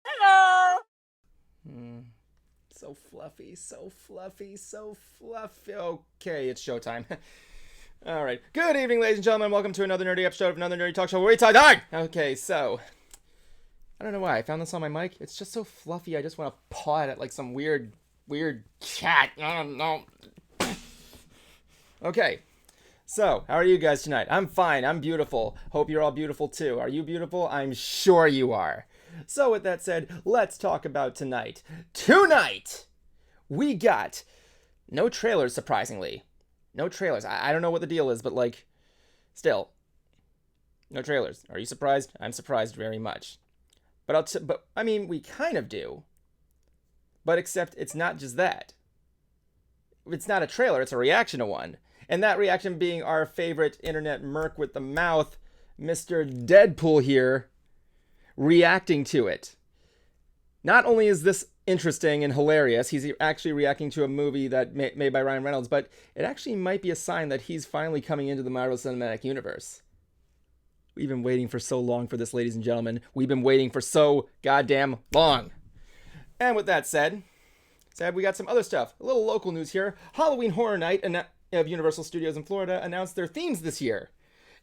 Hello. So fluffy, so fluffy, so fluffy. Okay, it's showtime. All right. Good evening, ladies and gentlemen. Welcome to another nerdy episode of another nerdy talk show where we talk dog. Okay, so I don't know why I found this on my mic. It's just so fluffy. I just want to paw at it like some weird cat. I don't know. Okay. So, how are you guys tonight? I'm fine. I'm beautiful. Hope you're all beautiful too. Are you beautiful? I'm sure you are. So, with that said, let's talk about tonight. Tonight, we got no trailers, surprisingly. No trailers. I don't know what the deal is, but like, still, no trailers. Are you surprised? I'm surprised very much. But I mean, we kind of do. But except it's not just that. It's not a trailer, it's a reaction to one. And that reaction being our favorite internet merc with the mouth, Mr. Deadpool here, reacting to it. Not only is this interesting and hilarious, he's actually reacting to a movie that made by Ryan Reynolds, but it actually might be a sign that he's finally coming into the Marvel Cinematic Universe. We've been waiting for so long for this, ladies and gentlemen. We've been waiting for so goddamn long. And with that said, we got some other stuff. A little local news here. Halloween Horror Night of Universal Studios in Florida announced their themes this year.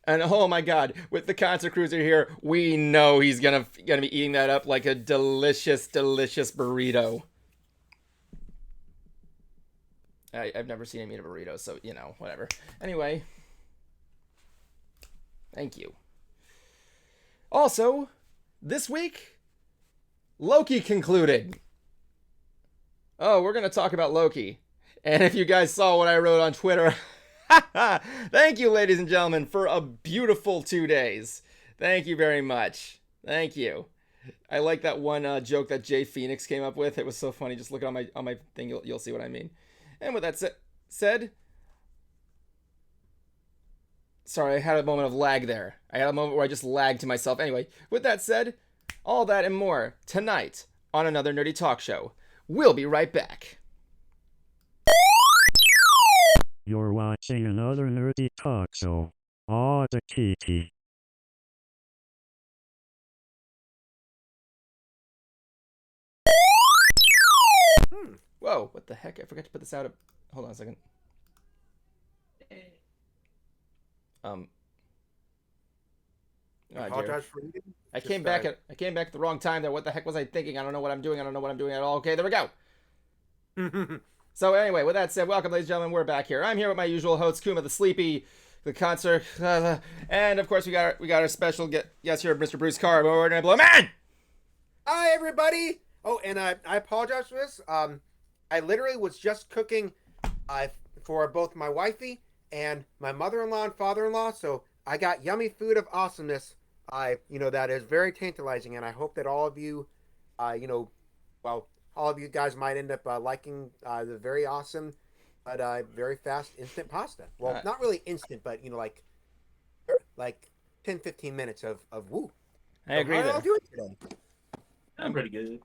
And oh my god, with the concert cruiser here, we know he's gonna be eating that up like a delicious burrito. I've never seen him eat a burrito, so, you know, whatever. Anyway, thank you. Also, this week, Loki concluded. Oh, we're gonna talk about Loki. And if you guys saw what I wrote on Twitter, thank you, ladies and gentlemen, for a beautiful 2 days. Thank you very much. Thank you. I like that one joke that Jay Phoenix came up with. It was so funny. Just look on my thing. You'll see what I mean. And with that said, sorry, I had a moment of lag there. I had a moment where I just lagged to myself. Anyway, with that said, all that and more tonight on another Nerdy Talk Show. We'll be right back. You're watching another Nerdy Talk Show. Aw, the kitty. Whoa, what the heck? I forgot to put this out. Hold on a second. Apologize for eating. I came back at the wrong time there. What the heck was I thinking? I don't know what I'm doing. I don't know what I'm doing at all. Okay, there we go. So anyway, with that said, welcome, ladies and gentlemen. We're back here. I'm here with my usual host, Kuma the Sleepy, the concert, and of course we got our special guest here, Mr. Bruce Carr. But we're gonna blow man. Hi, everybody. Oh, and I apologize for this. I literally was just cooking for both my wifey and my mother-in-law and father-in-law, so I got yummy food of awesomeness. That is very tantalizing, and I hope that all of you, all of you guys might end up liking the very awesome, but very fast instant pasta. Well, not really instant, but like 10-15 minutes of woo. I agree. How are you doing today? I'm pretty good.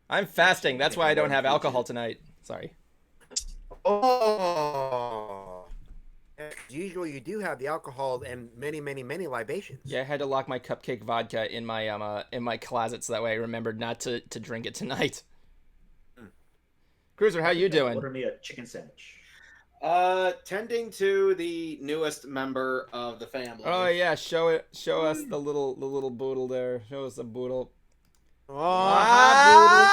I'm fasting. That's why I don't have alcohol tonight. Sorry. Oh. As usual, you do have the alcohol and many libations. Yeah, I had to lock my cupcake vodka in my closet so that way I remembered not to drink it tonight. Cruiser, how you doing? Order me a chicken sandwich. Tending to the newest member of the family. Oh yeah, show us the little boodle there. Show us the boodle. Oh, I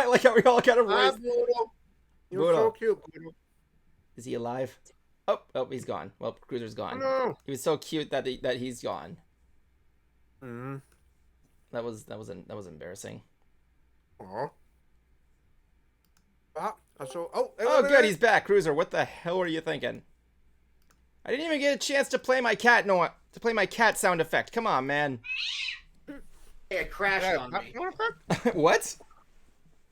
like how we all kind of hi, raised. Boodle. You're so cute, Boodle. Is he alive? Oh, he's gone. Well, Cruiser's gone. Oh, no. He was so cute that he's gone. Mm-hmm. That was embarrassing. Oh, Good, he's back. Cruiser, what the hell were you thinking? I didn't even get a chance to play my cat sound effect. Come on, man. It crashed on me. What?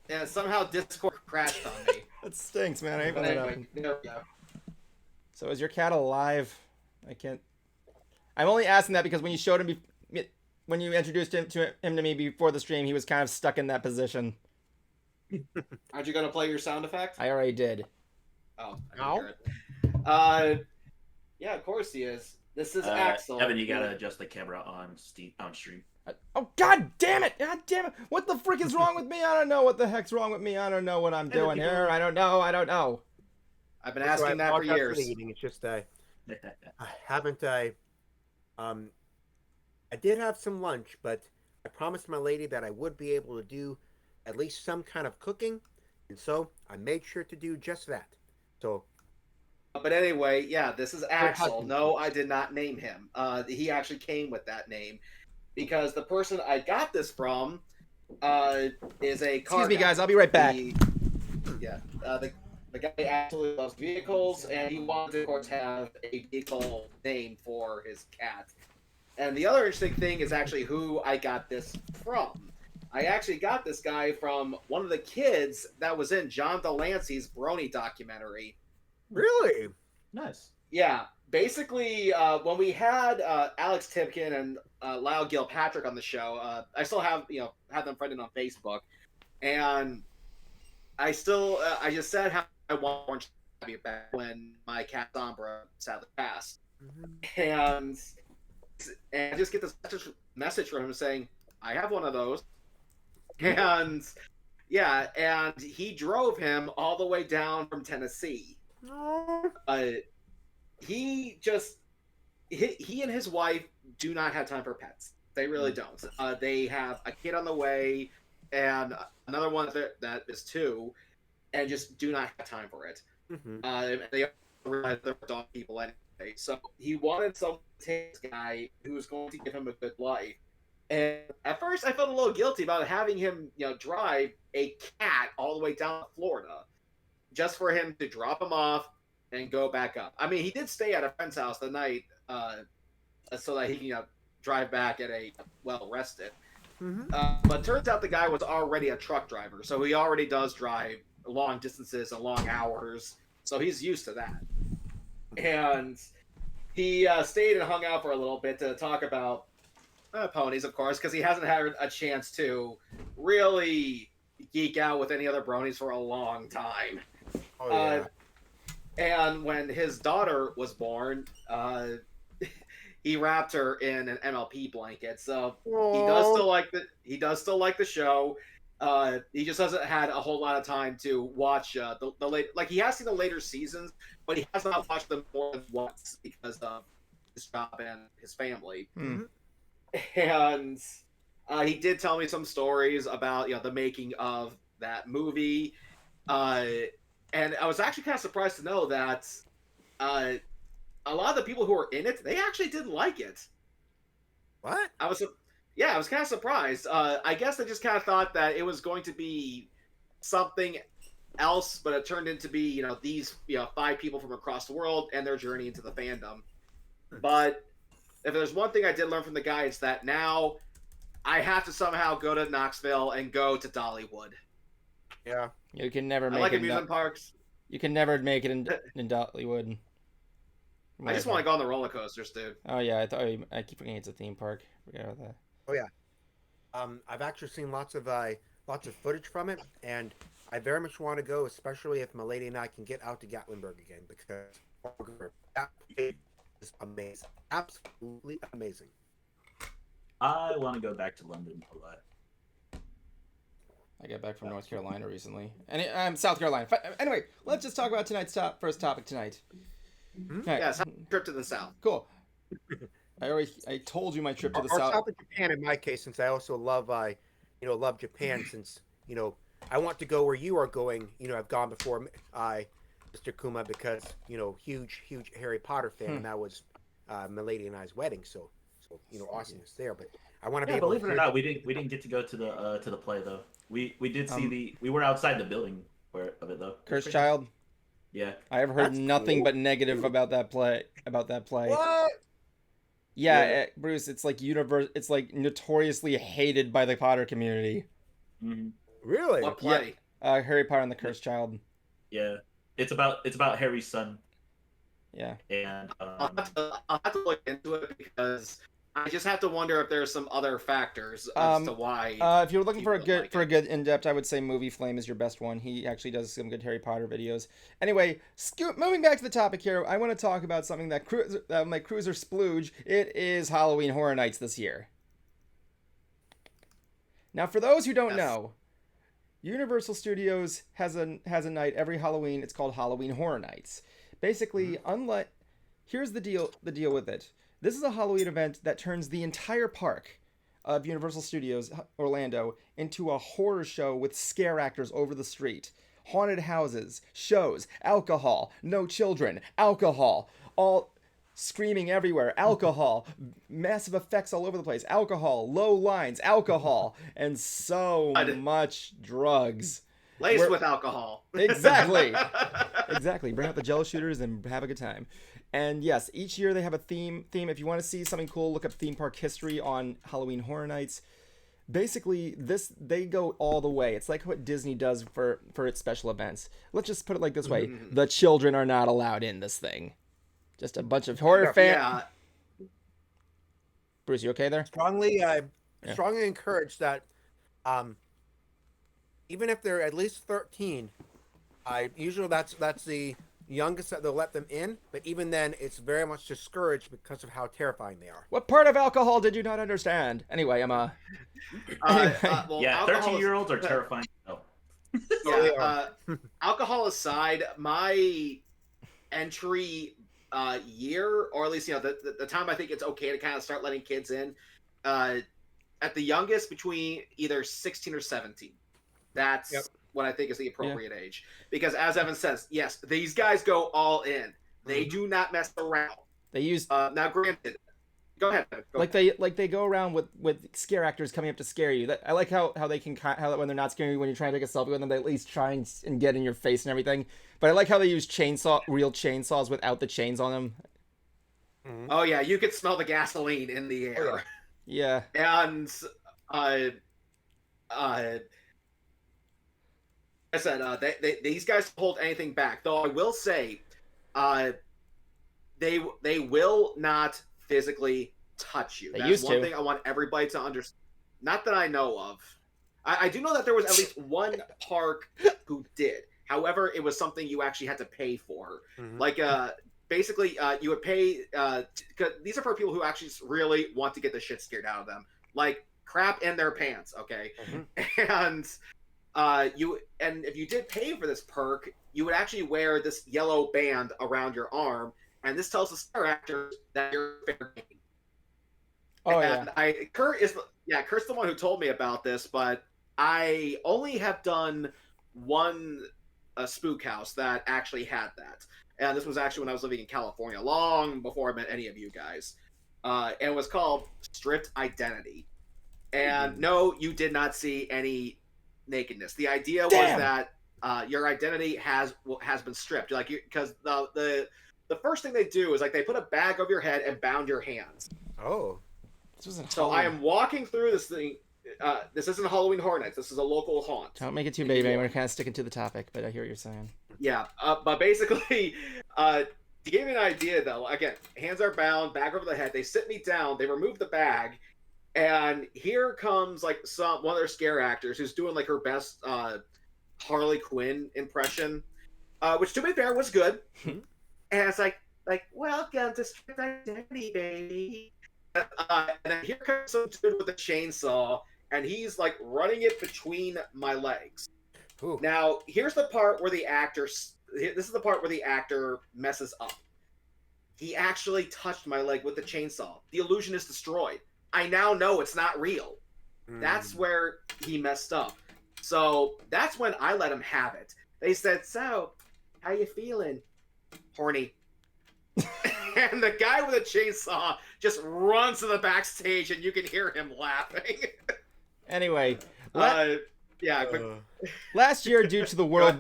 Yeah, somehow Discord crashed on me. That stinks, man. I hate But when that anyway, happens. there we go. So is your cat alive? I can't. I'm only asking that because when you showed him, when you introduced him to me before the stream, he was kind of stuck in that position. Aren't you gonna play your sound effect? I already did. Oh, I No. didn't hear it. Yeah, of course he is. This is Axel. Evan, you gotta adjust the camera on stream. Oh, god damn it! God damn it! What the frick is wrong with me? I don't know what the heck's wrong with me. I don't know what I'm doing here. I don't know. I've been So I asking that for apologize years. the eating. It's just I haven't I did have some lunch, but I promised my lady that I would be able to do at least some kind of cooking, and so I made sure to do just that. So But anyway, yeah, this is Axel. husband. No, I did not name him. He actually came with that name because the person I got this from is a car Excuse me, guy. guys. I'll be right back. The guy absolutely loves vehicles, and he wanted to, of course, have a vehicle name for his cat. And the other interesting thing is actually who I got this from. I actually got this guy from one of the kids that was in John Delancey's Brony documentary. Really? Nice. Yeah, basically, when we had Alex Tipkin and Lyle Gilpatrick on the show, I still have them friended on Facebook, and I just said how I want Orange to be back when my cat Sombra sadly passed, and I just get this message from him saying I have one of those, and yeah, and he drove him all the way down from Tennessee. No. He and his wife do not have time for pets. They really don't. They have a kid on the way and another one that is 2, and just do not have time for it. They realize they're dog people anyway. So he wanted someone to take this guy who was going to give him a good life. And at first, I felt a little guilty about having him, drive a cat all the way down to Florida, just for him to drop him off and go back up. I mean, he did stay at a friend's house the night, so that he can drive back at a well rested. But turns out the guy was already a truck driver, so he already does drive long distances and long hours, so he's used to that. And he stayed and hung out for a little bit to talk about ponies, of course, because he hasn't had a chance to really geek out with any other bronies for a long time. Oh yeah. And when his daughter was born, he wrapped her in an MLP blanket. So he does still like the show. He just hasn't had a whole lot of time to watch the late. Like, he has seen the later seasons, but he has not watched them more than once because of his job and his family. And he did tell me some stories about the making of that movie. And I was actually kind of surprised to know that a lot of the people who were in it, they actually didn't like it. What? I was kind of surprised. I guess they just kind of thought that it was going to be something else, but it turned into be these 5 people from across the world and their journey into the fandom. But if there's one thing I did learn from the guy, it's that now I have to somehow go to Knoxville and go to Dollywood. Yeah. You can never I make like it. amusement parks. You can never make it in Dollywood. I just want to go on the roller coasters, dude. Oh yeah, I keep forgetting it's a theme park. Forget about that. Oh yeah. I've actually seen lots of footage from it, and I very much want to go, especially if my lady and I can get out to Gatlinburg again, because that place is amazing, absolutely amazing. I want to go back to London a lot. I got back from North Carolina recently. And South Carolina. Anyway, let's just talk about tonight's first topic tonight. Okay. Yes, trip to the south. Cool. I told you my trip to the Or south. South of Japan in my case, since I also love love Japan, since I want to go where you are going. I've gone before, Mr. Kuma, because huge Harry Potter fan, and that was my lady and I's wedding. So awesomeness there. But I want to be able. Believe it or not, we didn't get to go to the play though. We did see we were outside the building of it though. Cursed Child. Yeah. I have heard That's nothing cool. but negative about that play. What? Yeah, Bruce, it's like It's like notoriously hated by the Potter community. Mm-hmm. Really? What play? Harry Potter and the Cursed Child. Yeah. It's about Harry's son. Yeah. And I'll have to look into it because I just have to wonder if there's some other factors as to why. If you're looking for a people good like for a it. good in-depth, I would say Movie Flame is your best one. He actually does some good Harry Potter videos. Anyway, moving back to the topic here, I want to talk about something that my cruiser splooge. It is Halloween Horror Nights this year. Now, for those who don't know, Universal Studios has a night every Halloween. It's called Halloween Horror Nights. Basically, here's the deal with it. This is a Halloween event that turns the entire park of Universal Studios Orlando into a horror show with scare actors over the street. Haunted houses, shows, alcohol, no children, alcohol, all screaming everywhere, alcohol, massive effects all over the place, alcohol, low lines, alcohol, and so much drugs. Laced with alcohol. Exactly. Exactly. Bring out the Jello shooters and have a good time. And yes, each year they have a theme. If you want to see something cool, look up theme park history on Halloween Horror Nights. Basically, they go all the way. It's like what Disney does for its special events. Let's just put it like this way: the children are not allowed in this thing. Just a bunch of horror fans. Yeah. Bruce, you okay there? Strongly encourage that. Even if they're at least 13, usually that's the youngest that they'll let them in. But even then, it's very much discouraged because of how terrifying they are. What part of alcohol did you not understand? Anyway, Emma. Well, Yeah, 13-year-olds are terrifying. Oh. Yeah, alcohol aside, my entry year, or at least the time I think it's okay to kind of start letting kids in, at the youngest between either 16 or 17. That's what I think is the appropriate age. Because as Evan says, yes, these guys go all in. They do not mess around. They use now granted. Go ahead. They go around with scare actors coming up to scare you. I like how they can when they're not scaring you when you're trying to take a selfie with them, they at least try and get in your face and everything. But I like how they use real chainsaws without the chains on them. Oh yeah, you could smell the gasoline in the air. Yeah. And I said these guys hold anything back. Though I will say, they will not physically touch you. That's one thing I want everybody to understand. Not that I know of. I do know that there was at least one park who did. However, it was something you actually had to pay for. Like basically, you would pay. Cause these are for people who actually really want to get the shit scared out of them, like crap in their pants. Okay, and if you did pay for this perk, you would actually wear this yellow band around your arm, and this tells the scare actor that you're fair game. Oh and Kurt's the one who told me about this, but I only have done one spook house that actually had that. And this was actually when I was living in California, long before I met any of you guys. And it was called Stripped Identity. And no, you did not see any nakedness. The idea was that your identity has been stripped. Because the first thing they do is they put a bag over your head and bound your hands. Oh. So I am walking through this thing. This isn't Halloween Horror Nights. This is a local haunt. Don't make it too big, man. We're kind of sticking to the topic, but I hear what you're saying. Yeah, but basically, to give you an idea, though, again, hands are bound, bag over the head. They sit me down. They remove the bag, and here comes one of their scare actors who's doing her best Harley Quinn impression, which to be fair was good. And it's like welcome to Stripped Identity, baby. And then here comes some dude with a chainsaw, and he's running it between my legs. Ooh. Now, here's the part where the actor messes up. He actually touched my leg with the chainsaw. The illusion is destroyed. I now know it's not real. That's where he messed up. So that's when I let him have it. They said, "So, how you feeling?" Horny. And the guy with a chainsaw just runs to the backstage, and you can hear him laughing. Anyway, last year, due to the world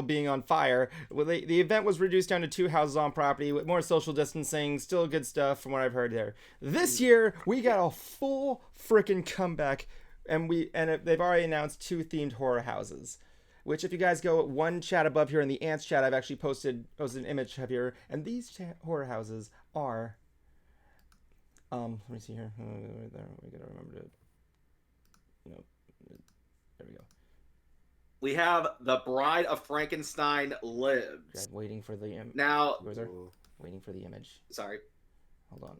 being on fire, the event was reduced down to 2 houses on property with more social distancing. Still good stuff from what I've heard there. This year, we got a full freaking comeback, and they've already announced 2 themed horror houses. Which, if you guys go one chat above here in the Ants chat, I've actually posted an image of here, and these horror houses are Let me see here. Right there. We gotta remember to. Nope. There we go. We have The Bride of Frankenstein Lives. God, waiting for the Now, waiting for the image. sorry. Hold on.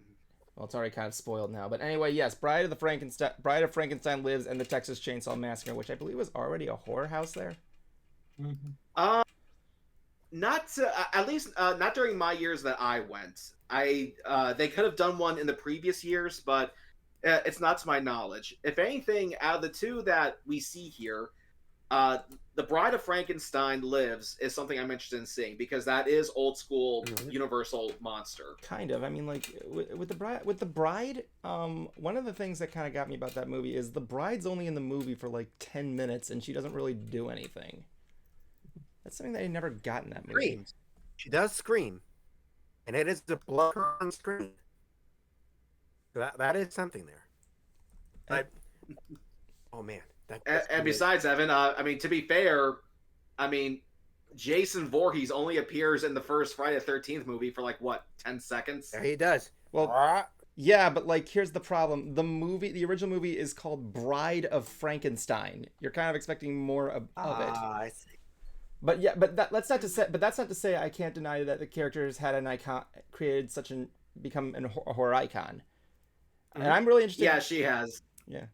Well, it's already kind of spoiled now. But anyway, yes, Bride of Frankenstein Lives and the Texas Chainsaw Massacre, which I believe was already a horror house there. Mm-hmm. Not at least not during my years that I went. They could have done one in the previous years, but it's not to my knowledge. If anything, out of the two that we see here, The Bride of Frankenstein Lives is something I'm interested in seeing because that is old school Universal monster. Kind of. I mean, like with the bride. One of the things that kind of got me about that movie is the bride's only in the movie for like 10 minutes and she doesn't really do anything. That's something that I never got in that movie. Screams. She does scream, and it is the blood on screen. So that is something there. Oh man. And besides, Evan, I mean, to be fair, I mean, Jason Voorhees only appears in the first Friday the 13th movie for like, what, 10 seconds? There he does. Well, yeah, but like, here's the problem. The original movie is called Bride of Frankenstein. You're kind of expecting more of it. I see. But yeah, that's not to say I can't deny that the characters had an icon, become a horror icon. And I'm really interested. Yeah, she has. Yeah.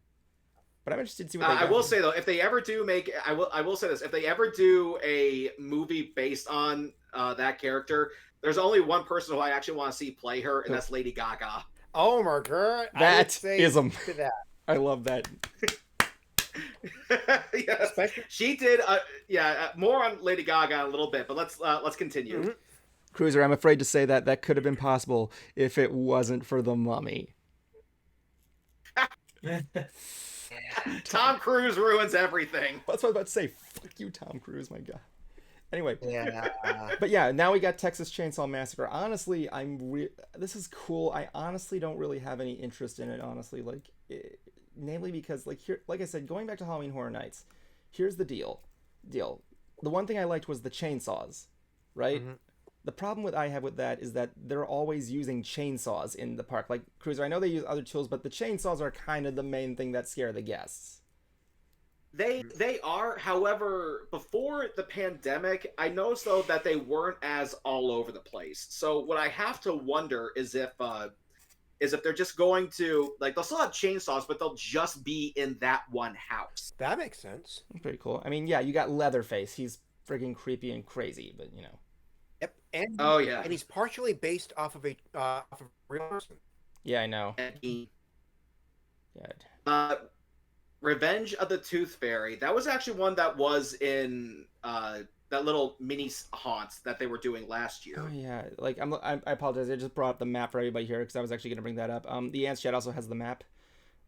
But I'm interested to see what they I will say though, if they ever do make, I will say this: if they ever do a movie based on that character, there's only one person who I actually want to see play her, and that's Lady Gaga. Oh my god, that is to that. I love that. Yes. She did. More on Lady Gaga in a little bit, but let's continue. Mm-hmm. Cruiser, I'm afraid to say that could have been possible if it wasn't for the Mummy. Tom Cruise ruins everything. That's what I was about to say. Fuck you, Tom Cruise, my god. Anyway. Yeah. But yeah, now we got Texas Chainsaw Massacre. Honestly, this is cool. I honestly don't really have any interest in it, honestly. Namely because, like I said, going back to Halloween Horror Nights, here's the deal. The one thing I liked was the chainsaws, right? Mm-hmm. The problem I have with that is that they're always using chainsaws in the park. Like, Cruiser, I know they use other tools, but the chainsaws are kind of the main thing that scare the guests. They are. However, before the pandemic, I noticed, though, that they weren't as all over the place. So what I have to wonder is if they're just going to, like, they'll still have chainsaws, but they'll just be in that one house. That makes sense. Pretty cool. I mean, yeah, you got Leatherface. He's friggin' creepy and crazy, but, you know. Yep. And and he's partially based off of a real person. Yeah, I know. And Good. Revenge of the Tooth Fairy. That was actually one that was in that little mini haunt that they were doing last year. Oh yeah, like I apologize. I just brought up the map for everybody here because I was actually going to bring that up. The Ants Chat also has the map,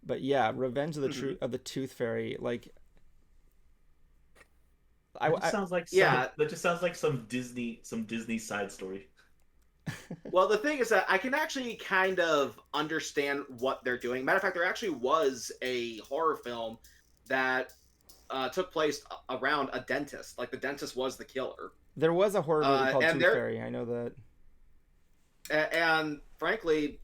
but yeah, Revenge of the Tooth Fairy. Like, that just sounds like some Disney side story. Well, the thing is that I can actually kind of understand what they're doing. Matter of fact, there actually was a horror film that took place around a dentist. Like, the dentist was the killer. There was a horror movie called Tooth Fairy. I know that. And frankly,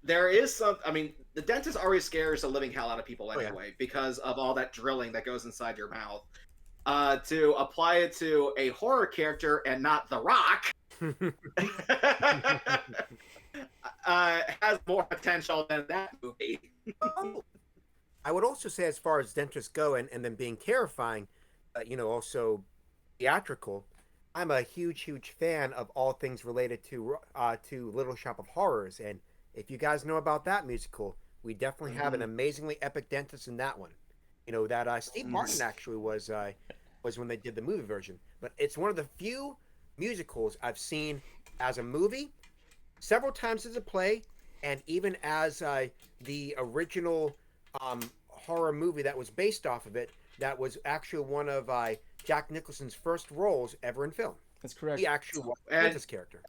there is some. I mean, the dentist already scares the living hell out of people anyway because of all that drilling that goes inside your mouth. To apply it to a horror character and not The Rock. Has more potential than that movie. I would also say, as far as dentists go, and them being terrifying, also theatrical, I'm a huge fan of all things related to Little Shop of Horrors. And if you guys know about that musical, we definitely have an amazingly epic dentist in that one. That Steve Martin actually was when they did the movie version. But it's one of the few musicals I've seen as a movie, several times as a play, and even as the original horror movie that was based off of it. That was actually one of Jack Nicholson's first roles ever in film. That's correct. He actually was this character.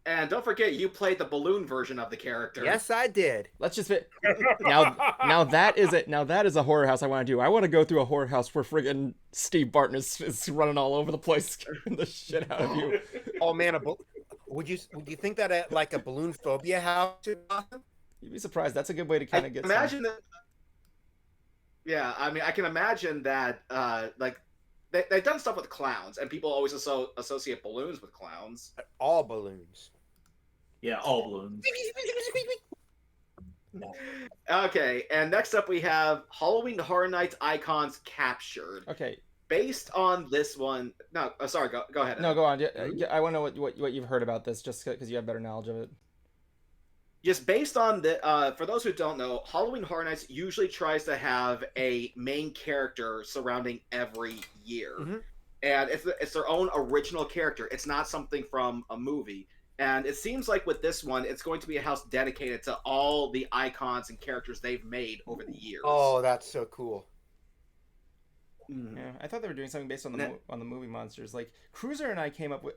And don't forget, you played the balloon version of the character. Yes, I did. Let's just fit. Now that is it. Now that is a horror house I want to do. I want to go through a horror house where friggin' Steve Barton is running all over the place, scaring the shit out of you. Oh man, would you think that like a balloon phobia house is awesome? You'd be surprised. That's a good way to kind of get imagine that. Yeah, I mean, I can imagine that. Like they've done stuff with clowns, and people always associate balloons with clowns. All balloons. Yeah, all balloons. Okay, and next up we have Halloween Horror Nights icons captured. Okay. Based on this one, no, sorry, go ahead. No, go on. I want to know what you've heard about this, just because you have better knowledge of it. Just based on the, for those who don't know, Halloween Horror Nights usually tries to have a main character surrounding every year, and it's their own original character. It's not something from a movie. And it seems like with this one, it's going to be a house dedicated to all the icons and characters they've made over the years. Oh, that's so cool. Yeah, I thought they were doing something based on the movie monsters. Like Cruiser and I came up with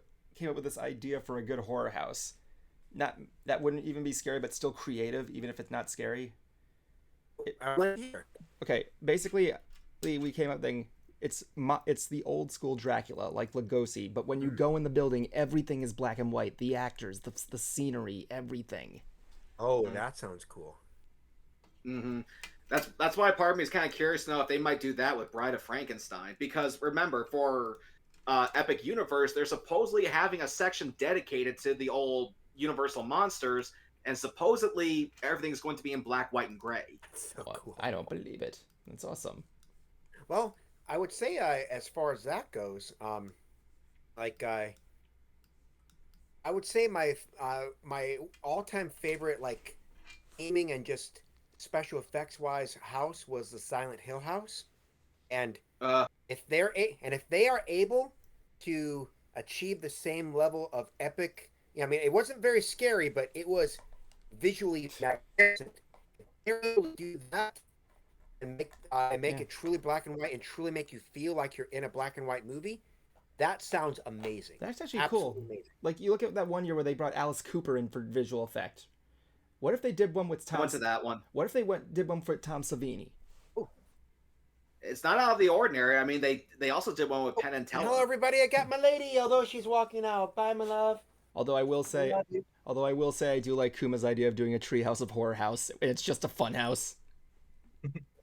this idea for a good horror house. Not that wouldn't even be scary, but still creative, even if it's not scary. Okay, basically, we came up thinking it's the old school Dracula, like Lugosi, but when you go in the building, everything is black and white. The actors, the scenery, everything. Oh, that sounds cool. That's why part of me is kind of curious to know if they might do that with Bride of Frankenstein, because remember, for Epic Universe, they're supposedly having a section dedicated to the old Universal monsters, and supposedly everything's going to be in black, white, and gray. So cool. I don't believe it. That's awesome. Well, I would say, as far as that goes, I would say my all-time favorite, like, aiming and just special effects wise house was the Silent Hill house, and if they are able to achieve the same level of epic, I mean, it wasn't very scary, but it was visually magnificent. If they're able to do that and make it truly black and white and truly make you feel like you're in a black and white movie, that sounds amazing. That's actually Absolutely cool. Amazing. Like, you look at that one year where they brought Alice Cooper in for visual effect. What if they did one with Tom? I went to that one. What if they did one for Tom Savini? Ooh. It's not out of the ordinary. I mean, they also did one with Penn and Teller. Hello, everybody. I got my lady, although she's walking out. Bye, my love. Although I will say I do like Kuma's idea of doing a Treehouse of Horror house. It's just a fun house.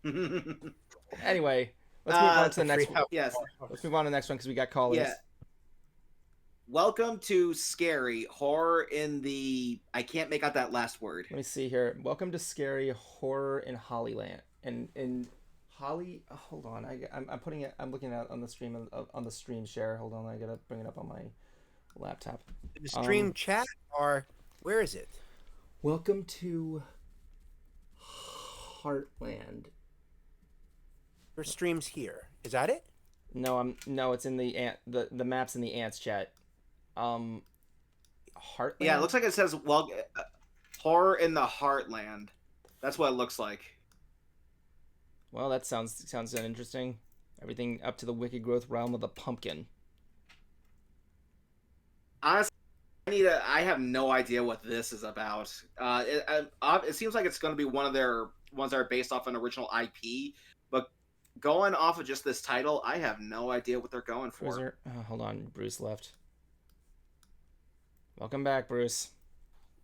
Anyway, let's move on to the next one. Yes. Let's move on to the next one because we got callers. Yeah. Welcome to Scary Horror in the... I can't make out that last word. Let me see here. Welcome to Scary Horror in Hollyland. And in Holly... hold on. I'm putting it... I'm looking at on the stream on the stream share. Hold on. I gotta bring it up on my laptop. The stream chat, or where is it? Welcome to Heartland. Your stream's here. Is that it? No, it's in the maps in the ants chat. Heartland. Yeah, it looks like it says horror in the Heartland. That's what it looks like. Well, that sounds interesting. Everything up to the wicked growth realm of the pumpkin. Honestly, I have no idea what this is about. It seems like it's going to be one of their ones that are based off an original IP, but going off of just this title, I have no idea what they're going for. Hold on, Bruce left. Welcome back, Bruce.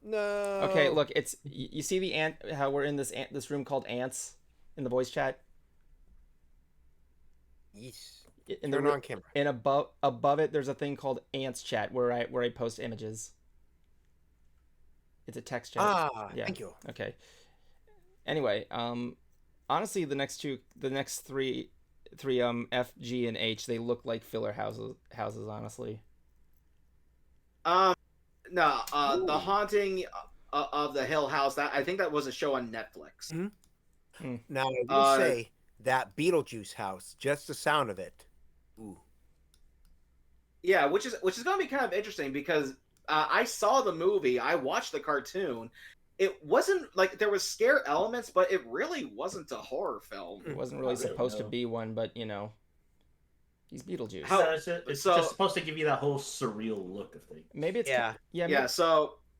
No. Okay, look, it's you see the ant. How we're in this room called ants in the voice chat. Yes. In Turn on camera. And above it, there's a thing called ants chat where I post images. It's a text chat. Yeah. Thank you. Okay. Anyway, honestly, the next three F, G, and H, they look like filler houses. Honestly. No, the Haunting of the Hill House. I think that was a show on Netflix. Mm-hmm. Now I will say that Beetlejuice house, just the sound of it. Ooh. Yeah, which is going to be kind of interesting because I saw the movie, I watched the cartoon. It wasn't like there was scare elements, but it really wasn't a horror film. It wasn't really supposed to be one, but you know, he's Beetlejuice. It's just supposed to give you that whole surreal look of things. Maybe it's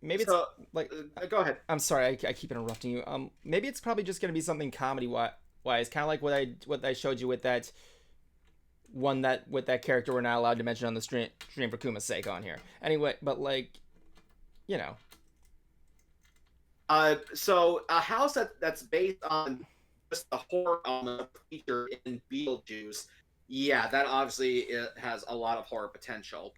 maybe it's like go ahead. I'm sorry, I keep interrupting you. Maybe it's probably just gonna be something comedy wise, kind of like what I showed you with that one with that character we're not allowed to mention on the stream for Kuma's sake on here. Anyway, but like, you know. So a house that's based on just the horror element feature in Beetlejuice, yeah, that obviously it has a lot of horror potential.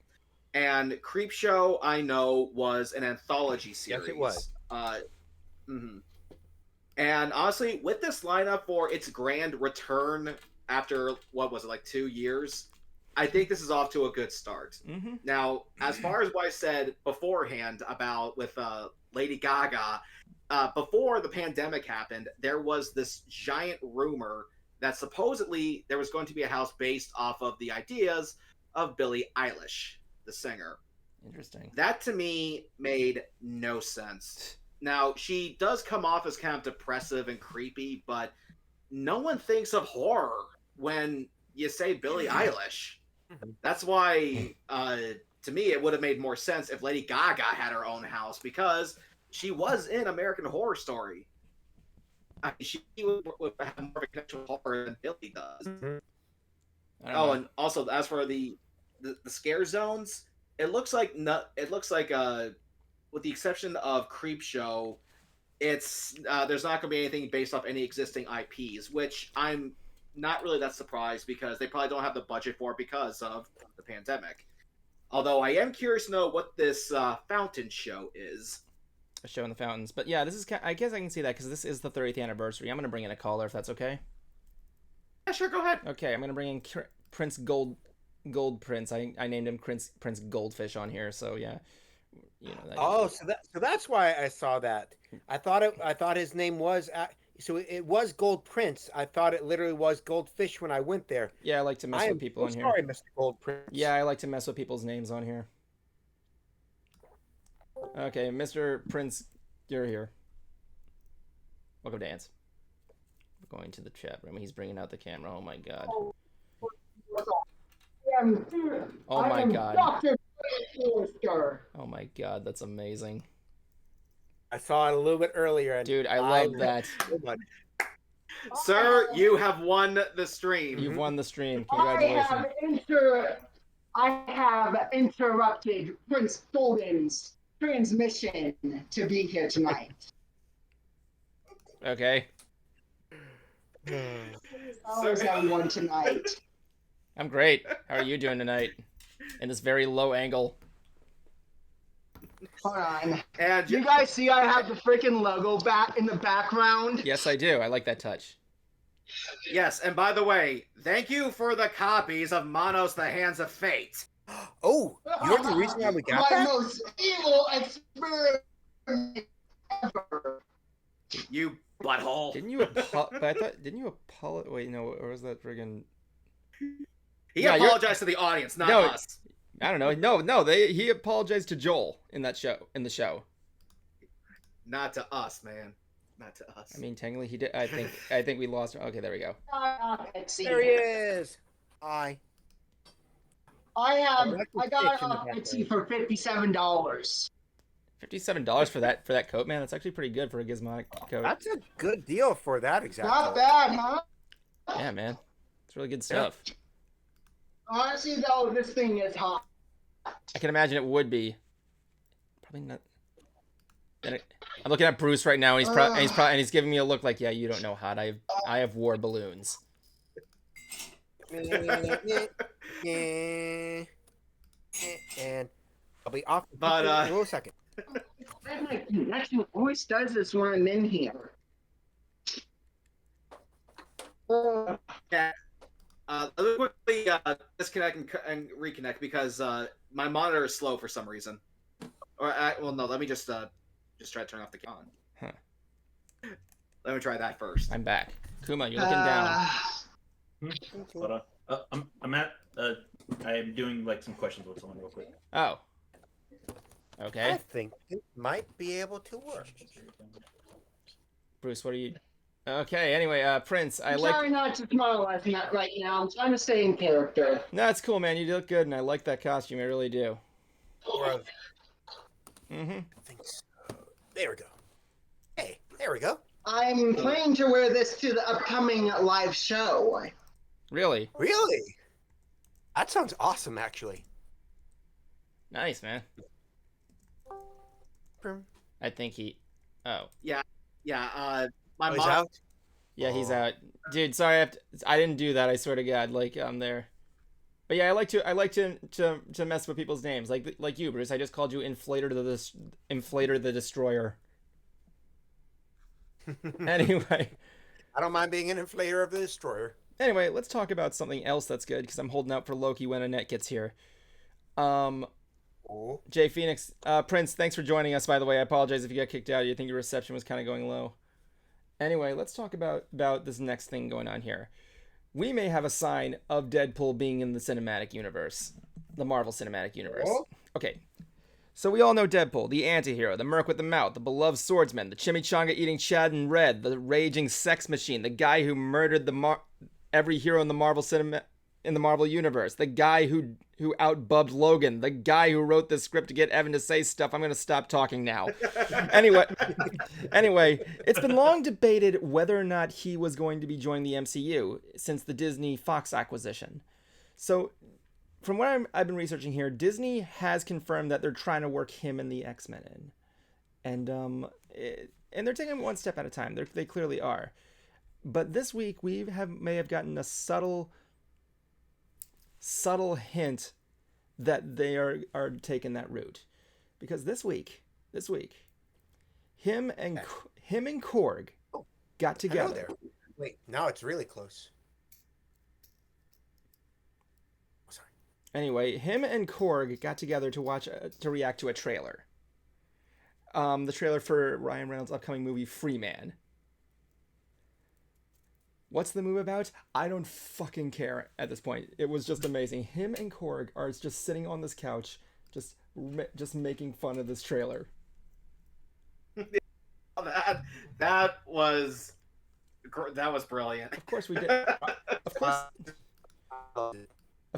And Creepshow, I know, was an anthology series. Yes, it was. Mhm. And honestly, with this lineup for its grand return after what was it, like 2 years, I think this is off to a good start. Mm-hmm. Now, as far as what I said beforehand about with Lady Gaga, before the pandemic happened, there was this giant rumor that supposedly there was going to be a house based off of the ideas of Billie Eilish, the singer. Interesting. That to me made no sense. Now, she does come off as kind of depressive and creepy, but no one thinks of horror when you say Billie Eilish. That's why, to me, it would have made more sense if Lady Gaga had her own house, because she was in American Horror Story. I mean, she would have more of a connection with horror than Billie does. I don't Oh, know. and also as for the scare zones, it looks like with the exception of Creepshow, it's there's not going to be anything based off any existing IPs, which I'm not really that surprised because they probably don't have the budget for it because of the pandemic. Although I am curious to know what this fountain show is. A show in the fountains. But yeah, this is. I guess I can see that because this is the 30th anniversary. I'm gonna bring in a caller if that's okay. Yeah, sure, go ahead. Okay, I'm gonna bring in Prince Gold Prince. I named him Prince Goldfish on here. So yeah, you know. Oh, so that's why I saw that. I thought his name was so it was Gold Prince. I thought it literally was Goldfish when I went there. Yeah, I like to mess with people in here. Sorry, Mr. Gold Prince. Yeah, I like to mess with people's names on here. Okay, Mr. Prince, you're here. Welcome to Dance. We're going to the chat room. He's bringing out the camera. Oh my god. Oh my god. Oh my god, that's amazing. I saw it a little bit earlier. And Dude, I love that. So much. Sir, you have won the stream. You've won the stream. Congratulations. I have interrupted Prince Golden's transmission to be here tonight. Okay. How is everyone tonight? I'm great. How are you doing tonight? In this very low angle. Hold on. And You guys see I have the freaking logo back in the background? Yes, I do. I like that touch. yes, and by the way, thank you for the copies of Monos: The Hands of Fate. Oh, you're the reason why we got My that? most evil experiment ever. You butthole. Didn't you but I thought didn't you apologize? Wait, no, or was that friggin' He Yeah, apologized to the audience, not No. us. I don't know. No, he apologized to Joel in the show. Not to us, man. Not to us. I mean, technically he did. I think we lost. Okay, there we go. There he is. Hi. I got Itching off that Etsy way. for $57. $57 for that coat, man. That's actually pretty good for a Gizmo coat. That's a good deal for that exactly. Not bad, huh? Yeah, man. It's really good stuff. Honestly, though, this thing is hot. I can imagine it would be. Probably not. I'm looking at Bruce right now, and he's giving me a look like, yeah, you don't know hot. I have war balloons. And I'll be off But, in a little second. My connection always does this when I'm in here. Yeah. Let me quickly disconnect and reconnect because my monitor is slow for some reason. Or well, no. Let me just try to turn off the camera. Huh. Let me try that first. I'm back. Kuma, you're looking down. Hold on. I'm doing like some questions with someone real quick. Oh. I Okay. think it might be able to work. Bruce, what are you? Okay. Anyway, Prince, I I'm like. trying not to smile at that right now. I'm trying to stay in character. No, it's cool, man. You look good, and I like that costume. I really do. Or Mm-hmm. I think so. There we go. Hey, there we go. I'm planning to wear this to the upcoming live show. Really Really? That sounds awesome, actually. nice, man. Boom. I think he. Oh. Yeah. My Oh, he's mom. out. Yeah, he's Oh. out. Dude, sorry, I didn't do that. I swear to God. Like, I'm there. But yeah, I like to mess with people's names, like you, Bruce. I just called you Inflator the Destroyer. Anyway, I don't mind being an inflator of the destroyer. let's talk about something else that's good because I'm holding out for Loki when Annette gets here. Um, Oh. Jay Phoenix, Prince, thanks for joining us. By the way, I apologize if you got kicked out. You think your reception was kind of going low. Anyway, let's talk about this next thing going on here. We may have a sign of Deadpool being in the cinematic universe, the Marvel Cinematic Universe. Oh. Okay, so we all know Deadpool, the anti-hero, the merc with the mouth, the beloved swordsman, the chimichanga-eating Chad in red, the raging sex machine, the guy who murdered every hero in the Marvel universe, the guy who outbubbed Logan, the guy who wrote the script to get Evan to say stuff. I'm going to stop talking now. Anyway, it's been long debated whether or not he was going to be joining the MCU since the Disney Fox acquisition. So, from what I've been researching here, Disney has confirmed that they're trying to work him and the X-Men in. And they're taking it one step at a time. They clearly are. But this week, may have gotten a subtle hint that they are taking that route, because this week him and Korg got together. There. Wait, now it's really close. Oh, sorry. Anyway, him and Korg got together to react to a trailer. The trailer for Ryan Reynolds' upcoming movie Free Man. What's the movie about? I don't fucking care at this point. It was just amazing. Him and Korg are just sitting on this couch, just making fun of this trailer. That was brilliant. Of course we did. Of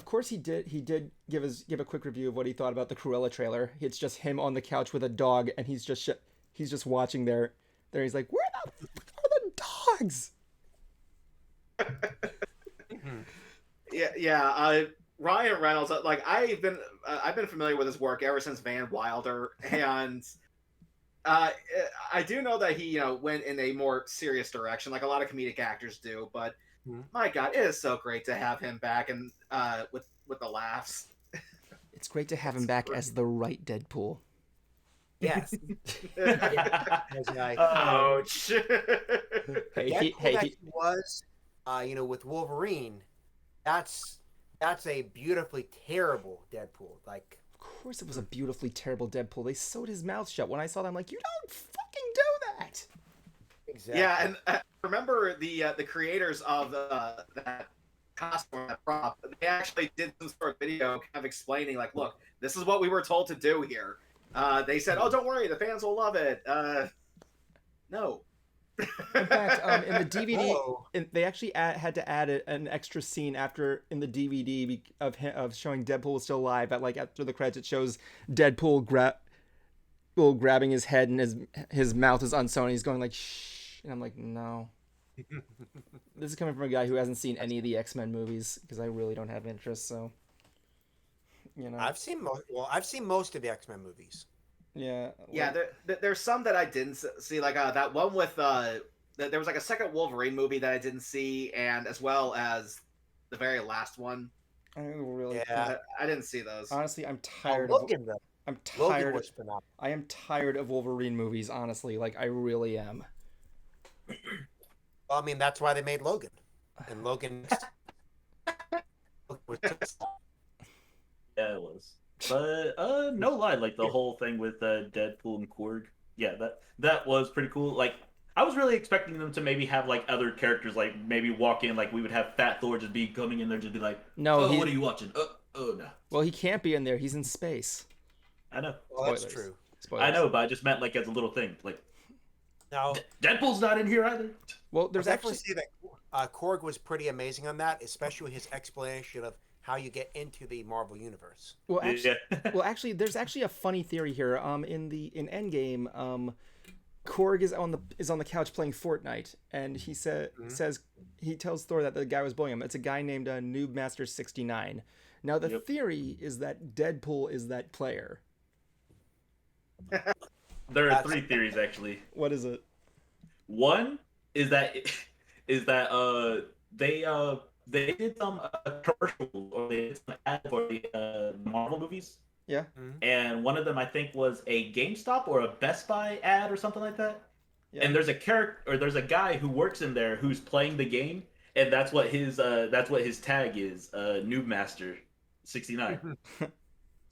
course he did. He did give a quick review of what he thought about the Cruella trailer. It's just him on the couch with a dog, and he's just watching there. He's like, "Where the fuck are the dogs?" Yeah. Ryan Reynolds, like I've been familiar with his work ever since Van Wilder, and I do know that he went in a more serious direction, like a lot of comedic actors do. But my God, it is so great to have him back and with the laughs. It's great to have him back as the right Deadpool. Yes. Ouch. He was, with Wolverine. That's a beautifully terrible Deadpool. Like, of course, it was a beautifully terrible Deadpool. They sewed his mouth shut. When I saw that, I'm like, you don't fucking do that. Exactly. Yeah, and remember the creators of that costume, that prop. They actually did some sort of video kind of explaining, like, look, this is what we were told to do here. They said, "Oh, don't worry, the fans will love it." No. In fact, in the DVD, they actually had to add an extra scene in the DVD of showing Deadpool was still alive. After the credits, it shows Deadpool grabbing his head and his mouth is unsewn. And he's going like, "Shh," and I'm like, "No." This is coming from a guy who hasn't seen any of the X-Men movies because I really don't have interest. So, I've seen most of the X-Men movies. Yeah. Yeah, there's some that I didn't see, like that one with there was like a second Wolverine movie that I didn't see, and as well as the very last one. I didn't see those. Honestly, I'm tired Logan, of. I'm Logan tired. was phenomenal. I am tired of Wolverine movies. Honestly, like I really am. Well, I mean, that's why they made Logan, and Logan. Yeah, it was. But no lie, like the whole thing with Deadpool and Korg, yeah, that was pretty cool. Like I was really expecting them to maybe have like other characters, like maybe walk in, like we would have Fat Thor just be coming in there, just be like, "No, what are you watching? Oh no." Well, he can't be in there. He's in space. I know. Well, that's true. Spoilers. I know, but I just meant like as a little thing, like Now, Deadpool's not in here either. Well, there's definitely see that Korg was pretty amazing on that, especially his explanation of how you get into the Marvel universe. Well, actually, there's actually a funny theory here. In Endgame, Korg is on the couch playing Fortnite, and he he tells Thor that the guy was bullying him. It's a guy named Noobmaster 69. Now the theory is that Deadpool is that player. There are three theories actually. What is it? One is that they did some commercials or they did some ads for the Marvel movies, Yeah. and one of them I think was a GameStop or a Best Buy ad or something like that. Yeah. And there's a character or there's a guy who works in there who's playing the game, and that's what his tag is, Noob Master 69.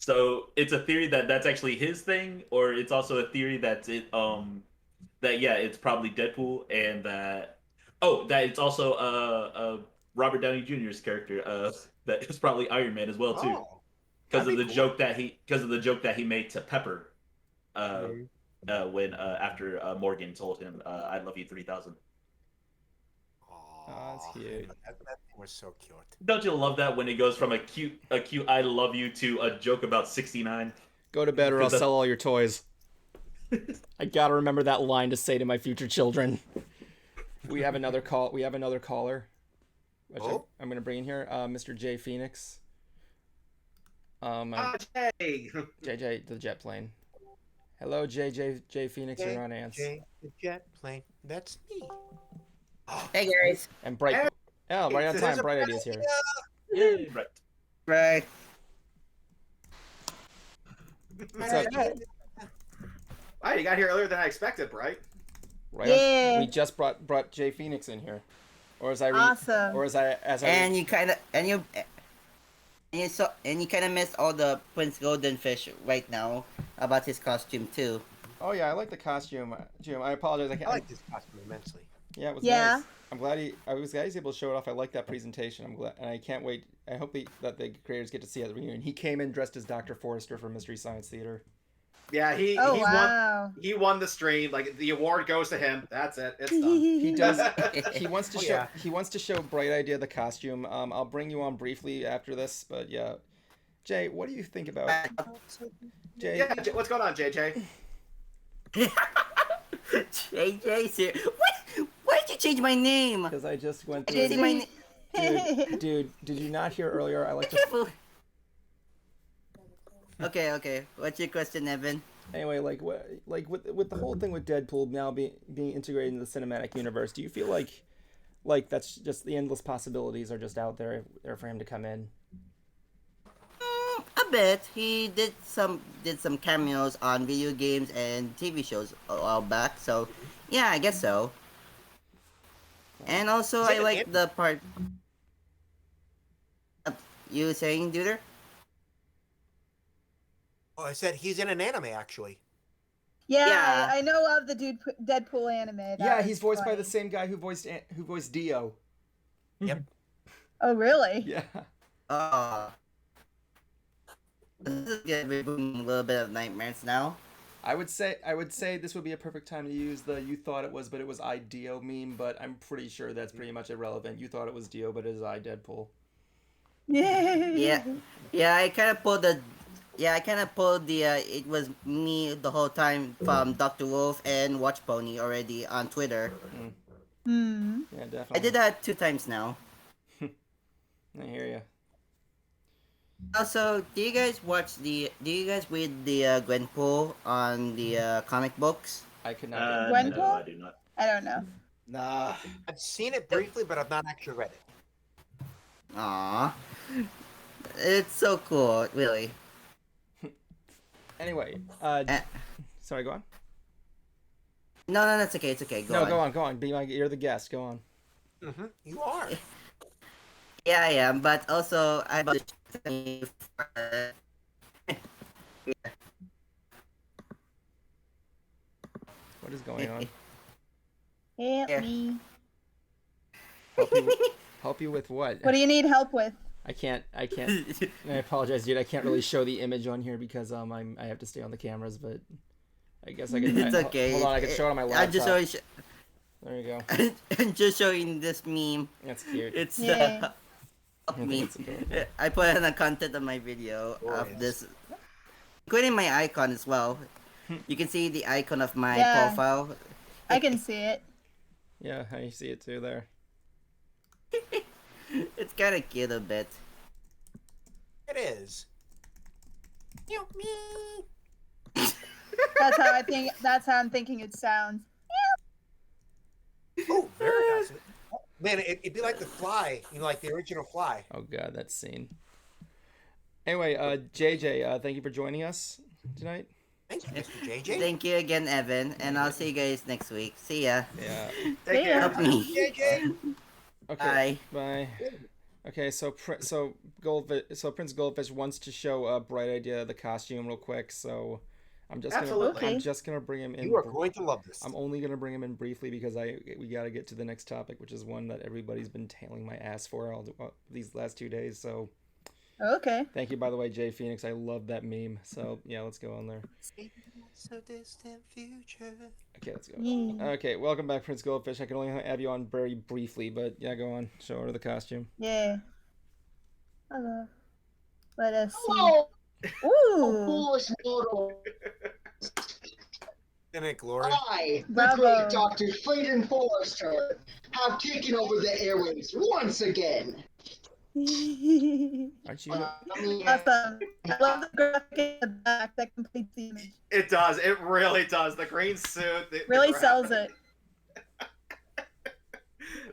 So it's a theory that that's actually his thing, or it's also a theory that it's probably Deadpool, and that it's also Robert Downey Jr.'s character that is probably Iron Man as well too, Oh, because that'd of the be cool. joke that he made to Pepper Mhm. when after Morgan told him I love you 3000. Oh, that's cute. That thing was so cute. Don't you love that when it goes from a cute I love you to a joke about 69? Go to bed or I'll Because sell all your toys. I gotta remember that line to say to my future children. We have another call. We have another caller. Which Oh. I'm gonna bring in here, Mr. J Phoenix. Hey. JJ the jet plane. Hello, J Phoenix. You're on Ants. Jay, the jet plane. That's me. Hey guys. And Bright. Oh, right on There's time. a Bright Ideas here. Yay, right. Right. What's up? Wow, you got here earlier than I expected, right? Right. Yeah. We just brought J Phoenix in here, or as I Awesome. or as I And you kind of missed all the Prince Golden Fish right now about his costume too. Oh yeah, I like the costume, Jim. I apologize. I like this costume immensely. Yeah, it was Yeah. nice. I'm glad he's able to show it off. I like that presentation. I'm glad, and I can't wait. I hope that the creators get to see it at the reunion. He came in dressed as Dr. Forrester from Mystery Science Theater. Yeah, he wow. won the stream. Like the award goes to him. That's it. It's done. He does. He wants to Oh, show. yeah. He wants to show Bright Idea the costume. I'll bring you on briefly after this, but yeah, Jay, what do you think about Jay? Yeah, what's going on, JJ? JJ, why did you change my name? Because I just went Change through. my Dude, did you not hear earlier? I like to. Careful. Okay. What's your question, Evan? Anyway, like with the whole thing with Deadpool now being integrated into the cinematic universe, do you feel like that's just the endless possibilities are just out there for him to come in? A bit. He did some cameos on video games and TV shows a while back, so yeah, I guess so. And also, Is it I an like anime? the part. You were saying, Duder? Oh, I said he's in an anime actually. Yeah, Yeah. I know of the Deadpool anime. That Yeah, was he's voiced by funny. the same guy who voiced Dio. Oh, really? Yeah. This is gonna be bringing a little bit of nightmares now. I would say this would be a perfect time to use the "you thought it was, but it was I Dio" meme, but I'm pretty sure that's pretty much irrelevant. You thought it was Dio, but it is I Deadpool. Yeah, I kind of pulled the. Yeah, I kind of pulled the. It was me the whole time from Dr. Wolf and Watch Pony already on Twitter. Hmm. Yeah, definitely. I did that 2 times now. I hear you. Also, do you guys read the Gwenpool on the comic books? I could not. No, Gwenpool? I do not. I don't know. Nah. I've seen it briefly, but I've not actually read it. Aww, it's so cool, really. Anyway, Eh. sorry, go on. No, that's okay. It's okay. Go on. You're the guest. Go on. Mm-hmm. You are. Yeah, I am, but also I bought What is going on? Help Yeah. me. Help you with what? What do you need help with? I can't. I apologize, dude. I can't really show the image on here because I have to stay on the cameras. But I guess I could. It's okay. Hold on, I can show it on my laptop. I'm just showing. There you go. I'm just showing this meme. That's cute. It's Yeah. me. That's adorable. I put in the content of my video of Glorious. this, including my icon as well. You can see the icon of my Yeah. profile. I can see it. Yeah, I see it too there. It's kind of cute a bit. It is. How That's how I think. That's how I'm thinking it sounds. Oh, very nice. Man, it'd be like the Fly, like the original Fly. Oh god, that scene. Anyway, JJ, thank you for joining us tonight. Thank you, Mr. JJ. Thank you again, Evan, and I'll see you guys next week. See ya. Yeah. Take Yeah. care. Help me. JJ. Okay. Bye. Okay, so Prince Goldfish wants to show a Bright Idea the costume real quick, so Absolutely. I'm just gonna bring him in. You are going to love this. I'm only gonna bring him in briefly because we gotta get to the next topic, which is one that everybody's been tailing my ass for these last 2 days. So Okay. thank you, by the way, Jay Phoenix. I love that meme. So yeah, let's go on there. So distant future. Okay, let's go. Yeah. Okay, welcome back, Prince Goldfish. I can only have you on very briefly, but yeah, go on. Show her the costume. Yeah. Hello. Let us see. Hello, Ooh. foolish mortal. In it, glory. I, the Bravo. great Dr. Clayton Forrester, have taken over the airwaves once again. Aren't you? Awesome. I love the graphic in the back that completes the image. It does. It really does. The green suit. The Really graphic. sells it.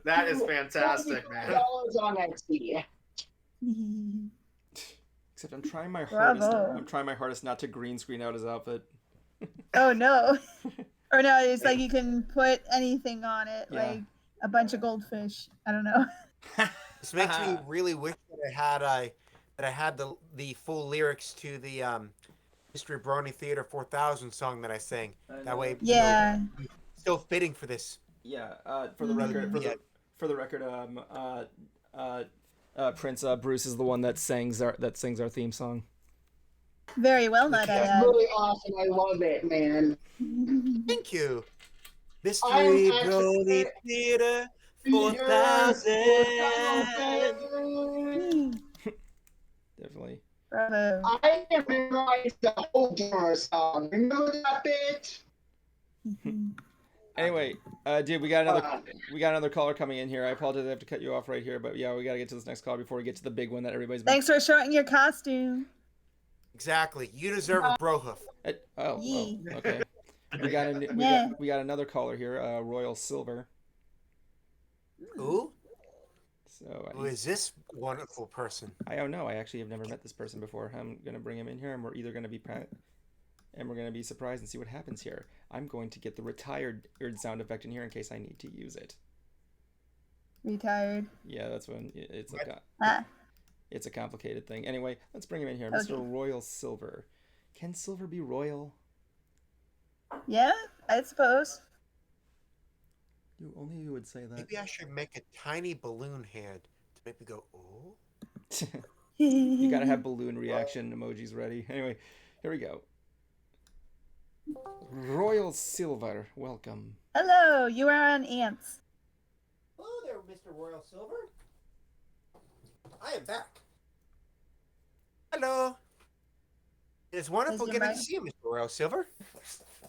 That is fantastic, man. $70 on Etsy. Except I'm trying my Bravo. hardest. I'm trying my hardest not to green screen out his outfit. Oh no. Or no, it's like you can put anything on it, Yeah. like a bunch of goldfish. I don't know. This makes me really wish that I had the full lyrics to the Mystery Brony Theater 4000 song that I sang. That way, Yeah. still fitting for this. Yeah. For the record, Prince Bruce is the one that sings our theme song. Very well, might I That's add. really awesome. I love it, man. Thank you. I'm Mystery actually- Brony Theater 4000. Definitely. Bravo. I can memorize the whole Gamer song. Remember that bitch? Anyway, dude, we got another caller coming in here. I apologize, I have to cut you off right here, but yeah, we gotta get to this next call before we get to the big one that everybody's been. Thanks for showing your costume. Exactly. You deserve a brohoof. Yee. Okay. We Yeah. got another caller here, Royal Silver. Who? So Who is this wonderful person? I don't know. I actually have never met this person before. I'm gonna bring him in here, and we're either gonna be surprised and see what happens here. I'm going to get the retired sound effect in here in case I need to use it. Retired. Yeah, that's when it's like it's a complicated thing. Anyway, let's bring him in here, Okay. Mr. Royal Silver. Can Silver be royal? Yeah, I suppose. Only you would say that. Maybe I should make a tiny balloon hand to make me go, oh. You gotta have balloon reaction emojis ready. Anyway, here we go. Royal Silver, welcome. Hello, you are on Ants. Hello there, Mr. Royal Silver. I am back. Hello. It is wonderful Is your getting mic- to see you, Mr. Royal Silver.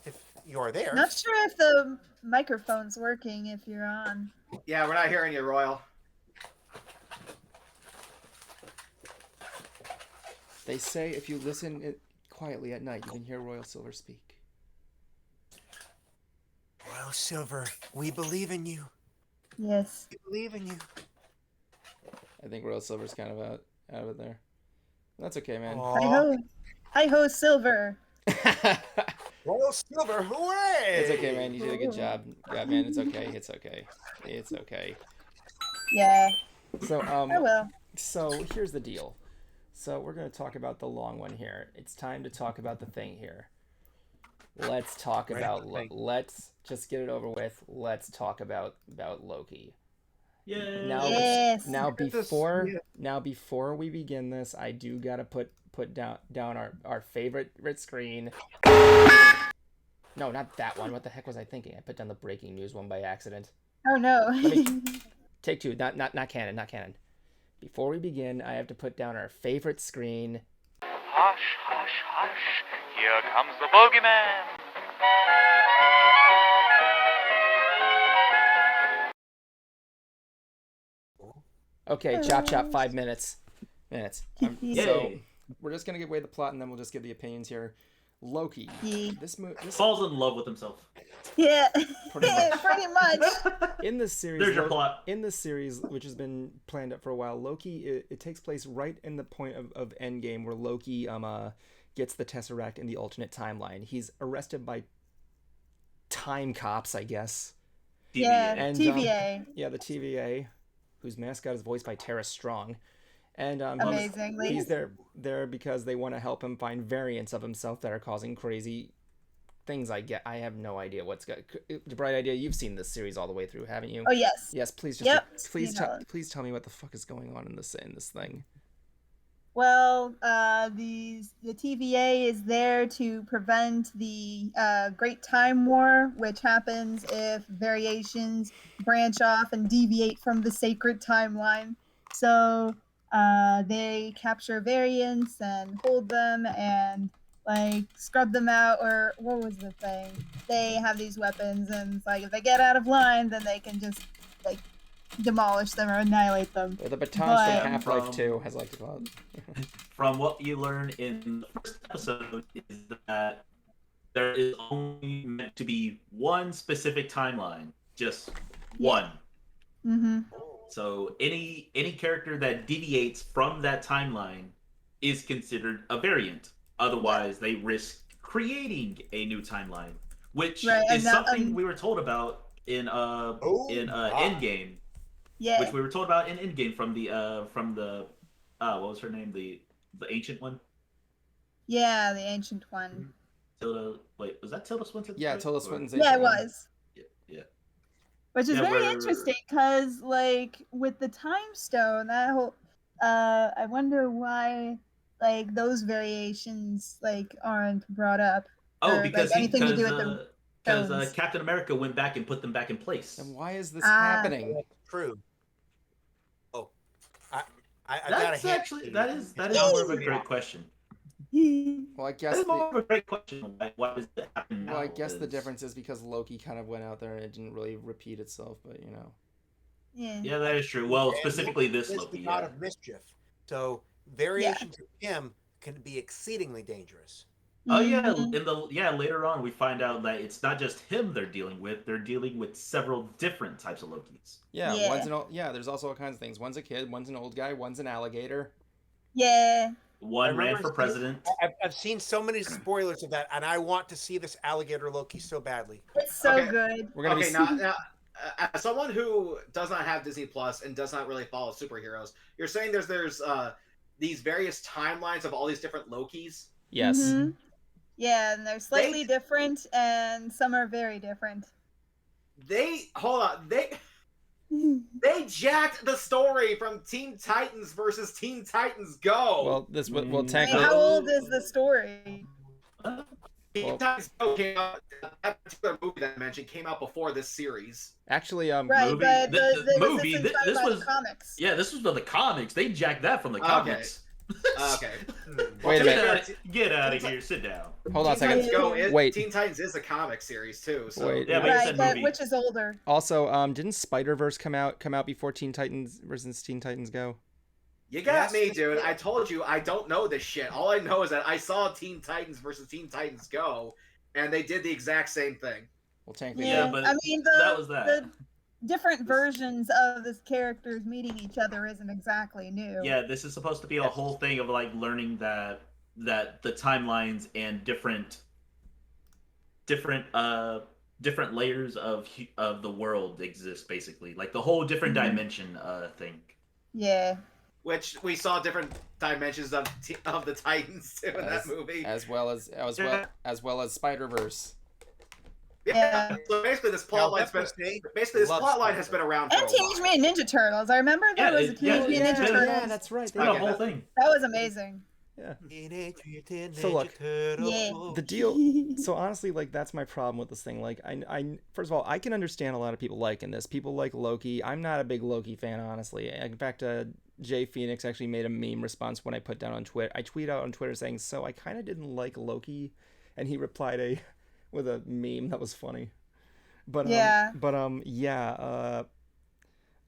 If you are there. Not sure if the microphone's working if you're on. Yeah, we're not hearing you, Royal. They say if you listen quietly at night, you can hear Royal Silver speak. Royal Silver, we believe in you. Yes. We believe in you. I think Royal Silver's kind of out of it there. That's okay, man. Aw. Hi ho. Hi ho, Silver. Royal Silver, hooray! It's okay, man. You did a good job. Yeah, man. It's okay. It's okay. It's okay. Yeah. So, Oh well. So here's the deal. So we're gonna talk about the long one here. It's time to talk about the thing here. Let's talk about. Let's just get it over with. Let's talk about Loki. Yeah. Now, Yes. now before we begin this, I do gotta put down our favorite screen. No, not that one. What the heck was I thinking? I put down the breaking news one by accident. Oh no. Take two. Not canon. Not canon. Before we begin, I have to put down our favorite screen. Hush, hush, hush. Here comes the bogeyman. Okay, chop 5 minutes. So Yay. we're just gonna give away the plot, and then we'll just give the opinions here. Loki. Yeah. This Falls in love with himself. Yeah, Pretty much. pretty much. In this series, There's your plot. In this series, which has been planned up for a while, Loki it takes place right in the point of Endgame, where Loki gets the Tesseract in the alternate timeline. He's arrested by time cops, I guess. Yeah, And, TVA. Yeah, the TVA, whose mascot is voiced by Tara Strong. And Amazingly. he's there because they want to help him find variants of himself that are causing crazy things. I have no idea what's good. Bright idea. You've seen this series all the way through, haven't you? Oh yes. Yes. Please please tell me what the fuck is going on in this thing. Well, the TVA is there to prevent the Great Time War, which happens if variations branch off and deviate from the sacred timeline. So they capture variants and hold them and like scrub them out, or what was the thing? They have these weapons, and it's like if they get out of line, then they can just like demolish them or annihilate them. Or the batons from Half-Life 2, as I like to call it. From what you learn in the first episode is that there is only meant to be one specific timeline, just one. Mm-hmm. So any character that deviates from that timeline is considered a variant. Otherwise, they risk creating a new timeline, which is something we were told about in Endgame. Yeah. Which we were told about in Endgame from the what was her name, the ancient one? Yeah, the ancient one. Tilda. Wait, was that Tilda Swinton? Yeah, Tilda Swinton's ancient. Yeah, it was. Yeah. Which is very interesting because, like, with the time stone, that whole, I wonder why, like, those variations like aren't brought up. Oh, because anything to do with them. Because Captain America went back and put them back in place. And why is this happening? That's true. Oh, I that's gotta actually that is more of a great question. Well, I guess that's more of a great question. Why does that happen? Well, I guess the difference is because Loki kind of went out there and it didn't really repeat itself, but you know. Yeah. Yeah, that is true. Well, specifically this is Loki. The god of mischief, so variations of him can be exceedingly dangerous. Oh yeah, later on we find out that it's not just him they're dealing with several different types of Lokis. Yeah, there's also all kinds of things. One's a kid, one's an old guy, one's an alligator. Yeah. One ran for president. I've seen so many spoilers of that, and I want to see this alligator Loki so badly. It's so good. We're gonna now, as someone who does not have Disney Plus and does not really follow superheroes, you're saying there's these various timelines of all these different Lokis? Yes. Mm-hmm. Yeah, and they're slightly different, and some are very different. They jacked the story from Teen Titans versus Teen Titans Go. Well, this will technically. How old is the story? Teen Titans Go came out. That particular movie that I mentioned came out before this series. Actually, right, movie, but this was comics. Yeah, this was the comics. They jacked that from the comics. Okay. Wait a minute. Get out of here. Sit down. Hold on a second. Wait. Teen Titans is a comic series too. So. Wait. Yeah, but which is older? Also, didn't Spider-Verse come out before Teen Titans versus Teen Titans Go? You got me, dude. I told you I don't know this shit. All I know is that I saw Teen Titans versus Teen Titans Go, and they did the exact same thing. Well, technically, yeah, but I mean, that was that. The different versions of the characters meeting each other isn't exactly new. Yeah, this is supposed to be a whole thing of like learning that the timelines and different layers of the world exist, basically, like the whole different dimension thing. Yeah. Which we saw different dimensions of the Titans too in that movie, as well as Spider-Verse. Yeah. So basically, this plot line has been around for and Teenage Mutant Ninja Turtles. I remember there was a Teenage Mutant Ninja Turtles. Yeah, that's right. The whole thing. That was amazing. Yeah. So look, the deal. So honestly, like that's my problem with this thing. Like, I first of all, I can understand a lot of people liking this. People like Loki. I'm not a big Loki fan, honestly. In fact, Jay Phoenix actually made a meme response when I put down on Twitter. I tweet out on Twitter saying, "So I kind of didn't like Loki," and he replied with a meme that was funny. But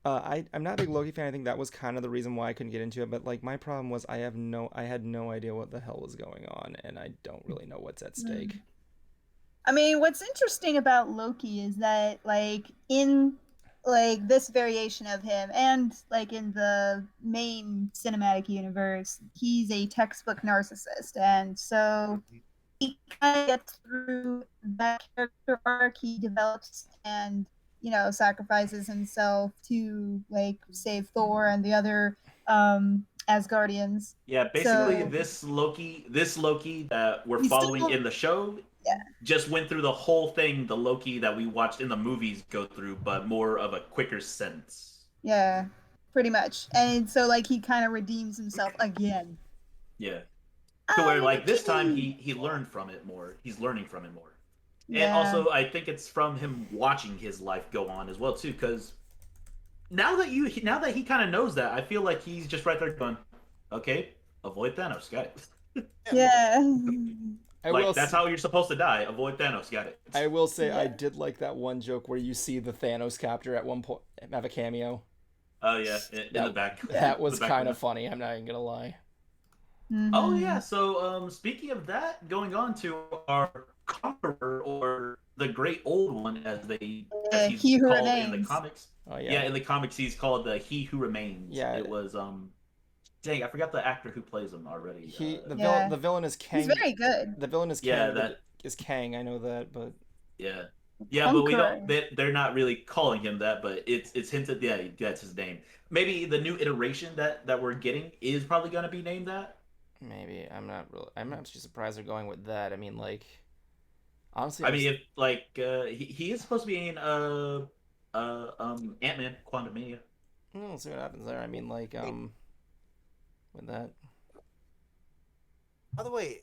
I'm not a big Loki fan. I think that was kind of the reason why I couldn't get into it. But like my problem was I had no idea what the hell was going on, and I don't really know what's at stake. I mean, what's interesting about Loki is that like in like this variation of him and like in the main cinematic universe, he's a textbook narcissist, and so he kind of gets through that character arc. He develops and sacrifices himself to like save Thor and the other Asgardians. Yeah, basically So this Loki that we're he's following still, in the show yeah, just went through the whole thing the Loki that we watched in the movies go through, but more of a quicker sense. yeah, pretty much. And so like he kind of redeems himself again. Yeah. To where like this time Okay. he learned from it more. He's learning from it more. And Yeah. also I think it's from him watching his life go on as well too, because now that he kind of knows that, I feel like he's just right there going, okay, avoid Thanos, got it. Yeah. Like that's how you're supposed to die. Avoid Thanos, got it. I will say I did like that one joke where you see the Thanos captor at one point have a cameo. Oh yeah, in the back. That was kind window. of funny. I'm not even gonna lie. Oh yeah, so speaking of that, going on to our conqueror or the great old one as he's He Who called in the Remains. comics. Oh yeah. Yeah, in the comics he's called the He Who Remains. Yeah. It was dang, I forgot the actor who plays him already. The villain is Kang. He's very good. The villain is Kang. Yeah, that is Kang. I know that, but yeah. Yeah, but we don't. They're not really calling him that, but it's hinted. Yeah, that's his name. Maybe the new iteration that we're getting is probably gonna be named that. Maybe I'm not too surprised they're going with that. I mean, like, honestly, I mean, if like he is supposed to be in Ant-Man Quantumania. We'll see what happens there. I mean, like, with that. By the way,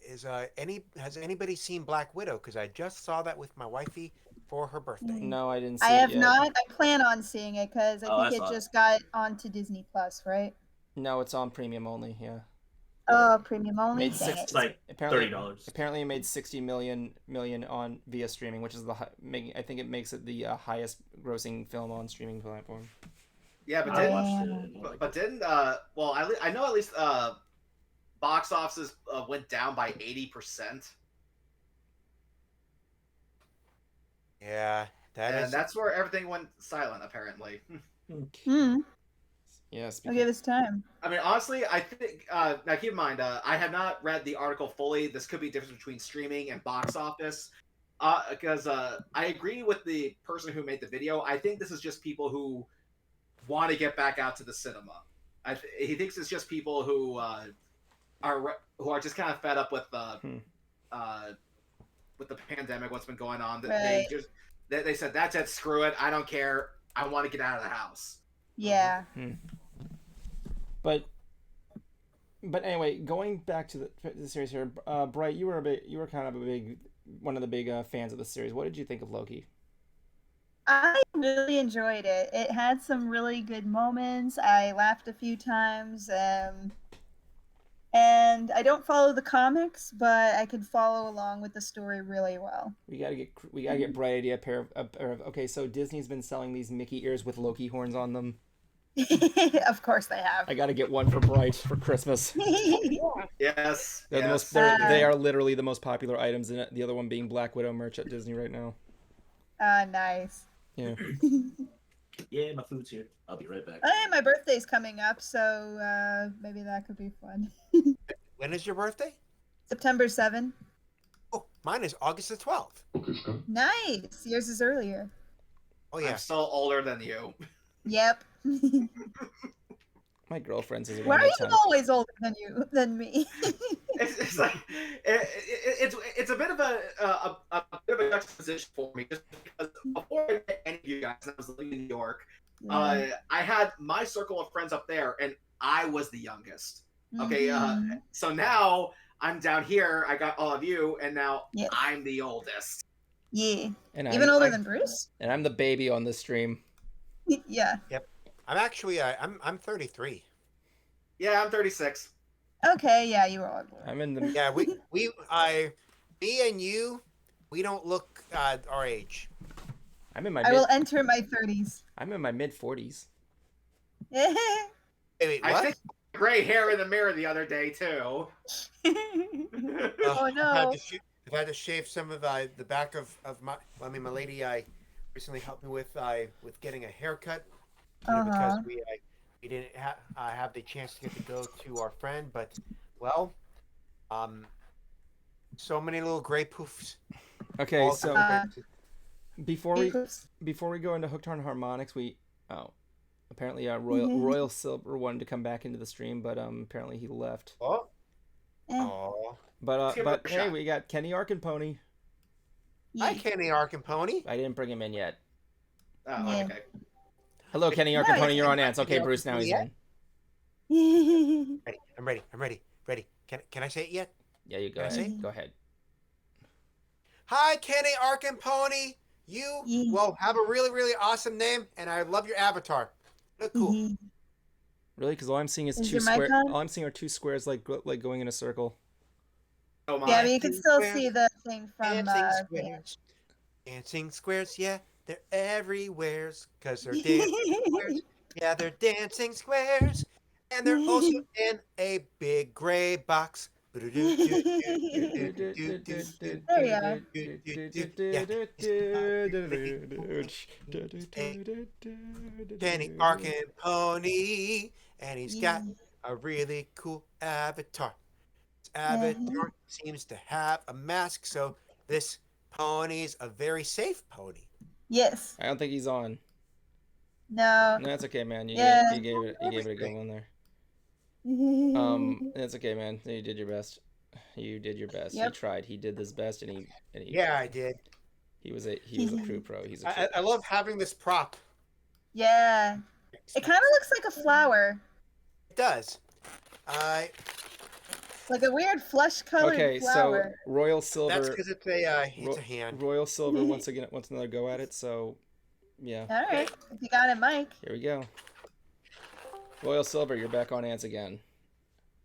has anybody seen Black Widow? Because I just saw that with my wifey for her birthday. No, I didn't see I it have yet. not. I plan on seeing it because I think I it saw just got onto Disney Plus, right? No, it's on premium only. Yeah. Oh, premium only. Made Dang six, it. like apparently, $30. Apparently, it made 60 million on via streaming, which is I think it makes it the highest grossing film on streaming platform. Yeah, but I watched it. but didn't well I know at least box offices went down by 80%. Yeah, that's where everything went silent apparently. Yeah, I'll give us time. I mean, honestly, I think now keep in mind, I have not read the article fully. This could be a difference between streaming and box office. Because I agree with the person who made the video. I think this is just people who want to get back out to the cinema. He thinks it's just people who are just kind of fed up with the pandemic, what's been going on. That they said that's it, screw it, I don't care, I want to get out of the house. Yeah. But anyway, going back to the series here, Bright, you were kind of one of the big fans of the series. What did you think of Loki? I really enjoyed it. It had some really good moments. I laughed a few times. And I don't follow the comics, but I could follow along with the story really well. We gotta get Bright idea a pair of okay. So Disney's been selling these Mickey ears with Loki horns on them. Of course they have. I gotta get one for Bright for Christmas. Yes. They are literally the most popular items in it. The other one being Black Widow merch at Disney right now. Nice. Yeah. Yeah, my food's here. I'll be right back. Hey, my birthday's coming up, so maybe that could be fun. When is your birthday? September 7th. Oh, mine is August the 12th. Nice. Yours is earlier. Oh yeah. I'm still older than you. Yep. My girlfriend's is Why are you always older than me? It's like it's a bit of a bit of a juxtaposition for me, just because before I met any of you guys, and I was living in New York, I had my circle of friends up there, and I was the youngest. Okay, so now I'm down here. I got all of you, and now I'm the oldest. Yeah, and even older than Bruce. And I'm the baby on this stream. Yeah. Yep. I'm actually I'm 33. Yeah, I'm 36. Okay, yeah, you are. I'm in the. Yeah, me and you, we don't look our age. I'm in my. I will enter my 30s. I'm in my mid 40s. Wait, I what? think gray hair in the mirror the other day too. Oh I've no. had to shave some of the back of my. I mean, my lady recently helped me with getting a haircut. Because we didn't have the chance to get to go to our friend, but well, so many little gray poofs. Okay, all so going before we go into Hooked on Harmonics, apparently Royal Silver wanted to come back into the stream, but apparently he left. Oh, But Give it a hey, shot. we got Kenny Arkenpony. Hi, Kenny Arkenpony. I didn't bring him in yet. Oh, Yeah. okay. Hello, Kenny No, Arkenpony. You're on it's- Ants. Okay, Bruce. Now he's Yeah. in. I'm ready. Can I say it yet? Yeah, you go Can I ahead. say? Go ahead. Hi, Kenny Arkenpony. You have a really, really awesome name, and I love your avatar. Look cool. Really? Because all I'm seeing is Is two your mic squares. on? All I'm seeing are two squares like going in a circle. Oh my. Yeah, but you can still Squares, see the thing from Dancing there. squares. Dancing squares, yeah, they're everywheres, because they're dancing squares. Yeah, they're dancing squares. And they're also in a big gray box. There you are. Kenny Arkenpony, and he's got a really cool avatar. His avatar seems to have a mask, so this pony's a very safe pony. Yes. I don't think he's on. No. No, that's okay, man. You Yeah. gave it a good one there. That's okay, man. You did your best. You did your best. Yep. He tried. He did his best, and he Yeah, I did. He was a true pro. He's a true I love having this prop. Yeah. It kind of looks like a flower. It does. Like a weird flesh-colored Okay, flower. so Royal Silver. That's because it's a hand. Royal Silver wants another go at it. So, yeah. All right. If you got it, Mike. Here we go. Royal Silver, you're back on Ants again.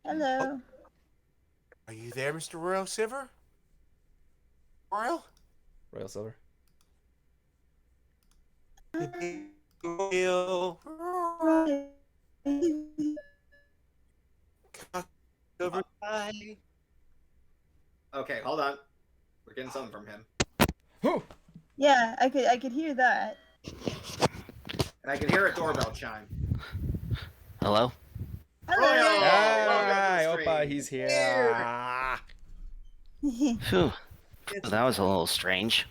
Hello. Are you there, Mr. Royal Silver? Royal? Royal Silver. Royal. Over. Okay, hold on. We're getting something from him. Yeah, I could hear that. And I can hear a doorbell chime. Hello? Hello. Hi, welcome to the Opa, stream. he's here. Phew. That was a little strange.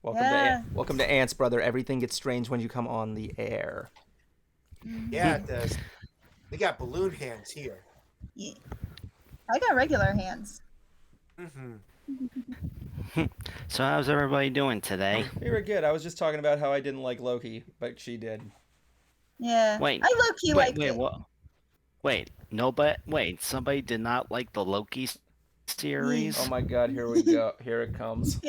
Welcome to Ants, brother. Everything gets strange when you come on the air. Yeah, it does. They got balloon hands here. Yeah. I got regular hands. So how's everybody doing today? We were good. I was just talking about how I didn't like Loki, but she did. Yeah. Wait. I low-key liked it. What? Wait, somebody did not like the Loki series? Oh my god, here we go. Here it comes.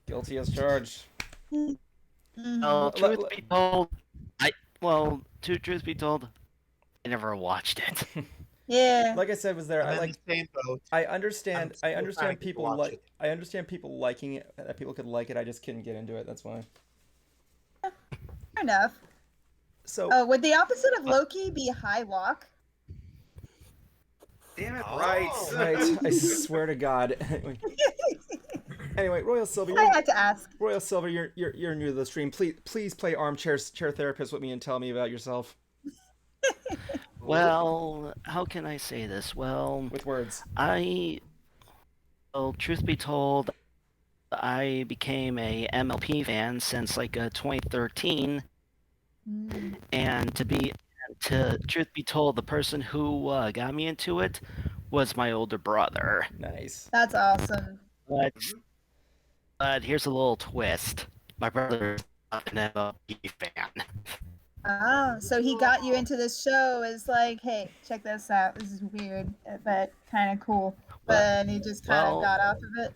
Guilty as charged. Well, truth be told, I never watched it. Yeah. Like I said, was there. I'm in the same boat. I understand. I I'm still understand trying to people watch like. it. I understand people liking it. That people could like it. I just couldn't get into it. That's why. Fair enough. So. Would the opposite of Loki be Highlock? Damn it, Right. Right. I swear to God. Anyway, Royal Silver. I had to ask. Royal Silver, you're new to the stream. Please play armchair therapist with me and tell me about yourself. Well, how can I say this? Well, with words. Truth be told, I became a MLP fan since like 2013, and truth be told, the person who got me into it was my older brother. Nice. That's awesome. But here's a little twist. My brother is not an MLP fan. Oh, so he got you into this show as like, hey, check this out. This is weird, but kind of cool. But then he just kind of got off of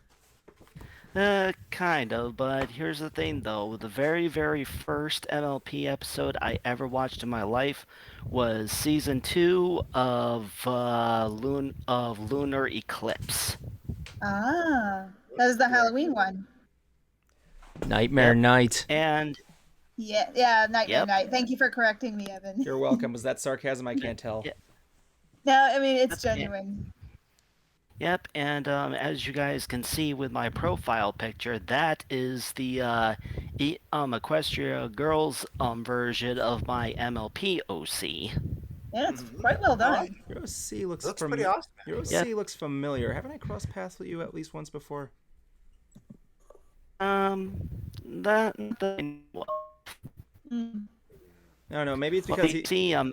it. Kind of, but here's the thing though. The very, very first MLP episode I ever watched in my life was season 2 of Lunar Eclipse. Ah, that was the Halloween one. Nightmare Night. And Yeah, Nightmare Yep. Night. Thank you for correcting me, Evan. You're welcome. Was that sarcasm? I can't tell. Yeah. No, I mean, it's Yep, genuine. Yep, and as you guys can see with my profile picture, that is the Equestria Girls version of my MLP OC. Yeah, it's quite well done. Your OC looks pretty awesome. Your OC Yeah. looks familiar. Haven't I crossed paths with you at least once before? That Mm. No, maybe it's because he. see No,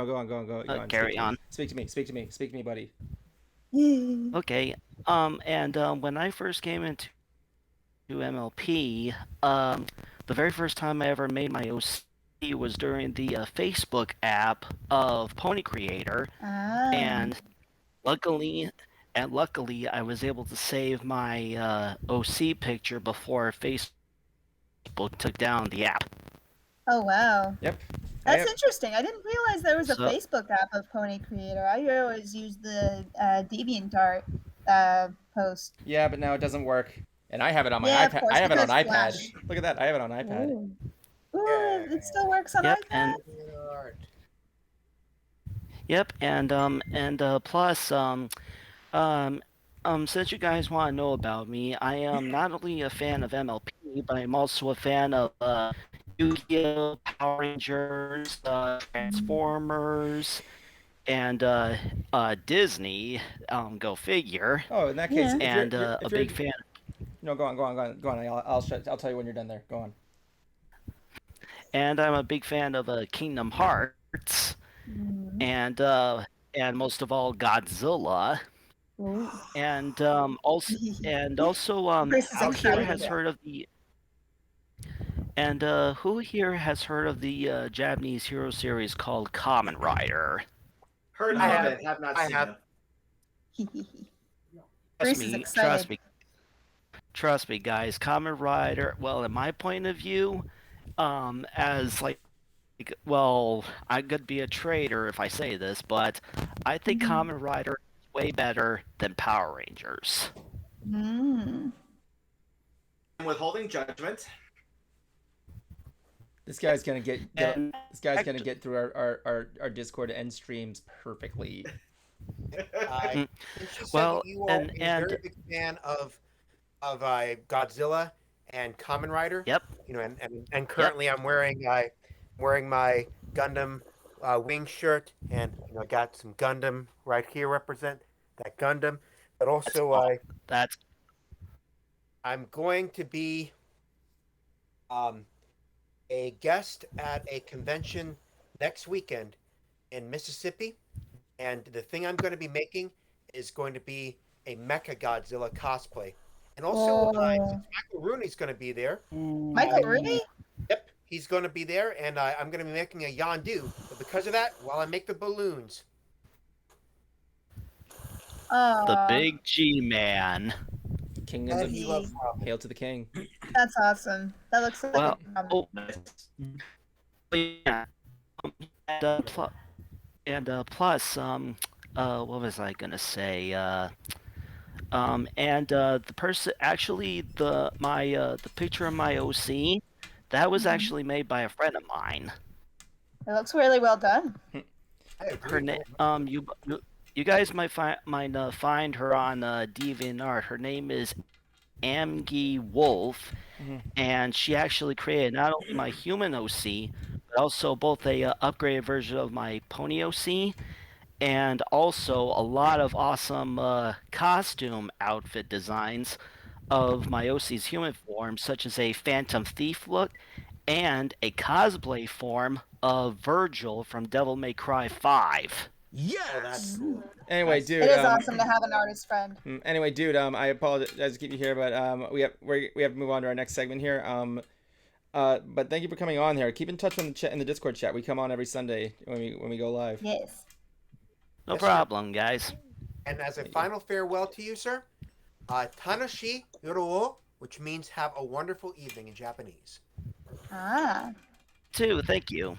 go on. carry on. Speak to me, buddy. Okay. And when I first came into MLP, the very first time I ever made my OC was during the Facebook app of Pony Creator, Ah. and luckily, I was able to save my OC picture before Facebook took down the app. Oh, wow. Yep. That's interesting. I didn't realize there was a So- Facebook app of Pony Creator. I always used the DeviantArt post. Yeah, but now it doesn't work. And I have it on my Yeah, of iPad. course, I have it on because iPad. Flash. Look at that. I have it on iPad. Ooh. Ooh, it still works on Yep, iPad? and plus, since you guys want to know about me, I am not only a fan of MLP, but I'm also a fan of Yu-Gi-Oh, Power Rangers, Transformers, and Disney. Go figure. Oh, in that case, Yeah. if And you're, a if you're, big fan. No, go on. I'll tell you when you're done there. Go on. And I'm a big fan of Kingdom Hearts, and most of all Godzilla. Ooh. And also Chris is who here excited. has heard of the who here has heard of the Japanese hero series called Kamen Rider? Heard I of have. it, have not I seen have. it. Bruce is excited. Trust me, guys. Kamen Rider. Well, in my point of view, as well, I could be a traitor if I say this, but I think Kamen Rider is way better than Power Rangers. Mm. I'm withholding judgment. This guy's gonna get And this guy's gonna get through our Discord end streams perfectly. Since you said Well, that you are and- a and- very big fan of Godzilla and Kamen Rider. Yep. You know, and currently I'm wearing my Gundam wing shirt, and I got some Gundam right here represent that Gundam, but also That's I'm going to be a guest at a convention next weekend in Mississippi, and the thing I'm going to be making is going to be a Mecha Godzilla cosplay. And also, since Michael Rooney's going to be there. Michael Rooney? Yep, he's going to be there, and I'm going to be making a Yondu. But because of that, while I make the balloons. the big G-Man. King And of he the loves Robin. Hail to the King. That's awesome. That looks like Well, a oh, yeah. Plus, what was I gonna say? The person, actually, the picture of my OC, that was actually made by a friend of mine. It looks really well done. Her name, you guys might find her on DeviantArt. Her name is Amgi Wolf, and she actually created not only my human OC, but also both a upgraded version of my pony OC, and also a lot of awesome costume outfit designs of my OC's human form, such as a Phantom Thief look and a cosplay form of Virgil from Devil May Cry 5. Oh, that's cool. Anyway, dude. It is awesome to have an artist friend. Anyway, dude. I apologize to keep you here, but we have to move on to our next segment here. But thank you for coming on here. Keep in touch in the Discord chat. We come on every Sunday when we go live. Yes. No problem, guys. And as a final farewell to you, sir, Tanashi Yoroo, which means have a wonderful evening in Japanese. Ah. Too, thank you.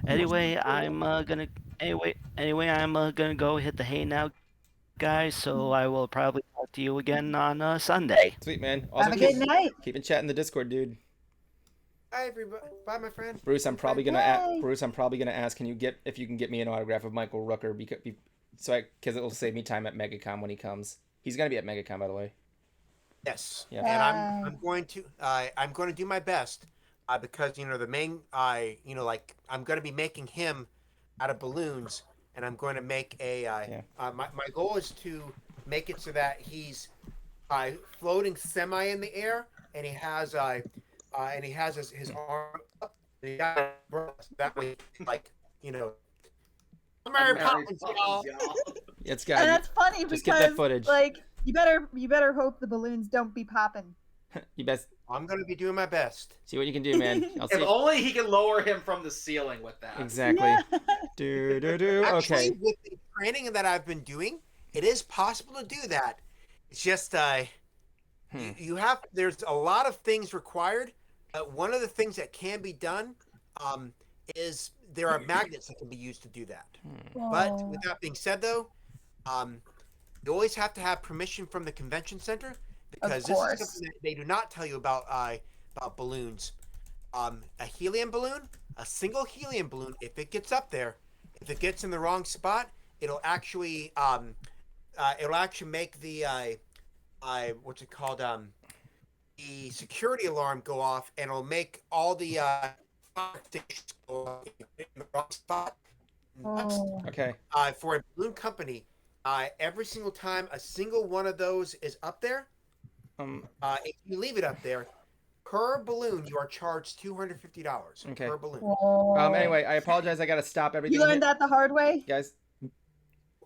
Anyway, I'm gonna go hit the hay now, guys. So I will probably talk to you again on Sunday. Sweet, man. Have a good night. Keep in chat in the Discord, dude. Bye, everybody. Bye, my friend. Bruce, I'm probably gonna Yay. Bruce, I'm probably gonna ask, if you can get me an autograph of Michael Rooker because it'll save me time at MegaCon when he comes. He's gonna be at MegaCon, by the way. Yes. Yeah. And Bye. I'm going to do my best because the main I'm going to be making him out of balloons, and I'm going to make my goal is to make it so that he's floating semi in the air, and he has his arm up, and he got that way, Mary Poppins, y'all. It's And got. that's funny Just get that because footage. like you better hope the balloons don't be popping. You best I'm going to be doing my best. see what you can do, man. I'll If see. only he can lower him from the ceiling with that. Exactly. Yeah. Do do do. Actually, Okay. with the training that I've been doing, it is possible to do that. It's just there's a lot of things required. One of the things that can be done is there are magnets that can be used to do that. But with that being said, though, you always have to have permission from the convention center because this is something that they do not tell you about balloons. A helium balloon, a single helium balloon, if it gets up there, if it gets in the wrong spot, it'll actually make the what's it called the security alarm go off, and it'll make all the stations go off in the wrong spot. Okay. For a balloon company, every single time a single one of those is up there, if you leave it up there, per balloon you are charged $250 Okay. per balloon. Anyway, I apologize. I gotta stop everything. You learned that the hard way, guys.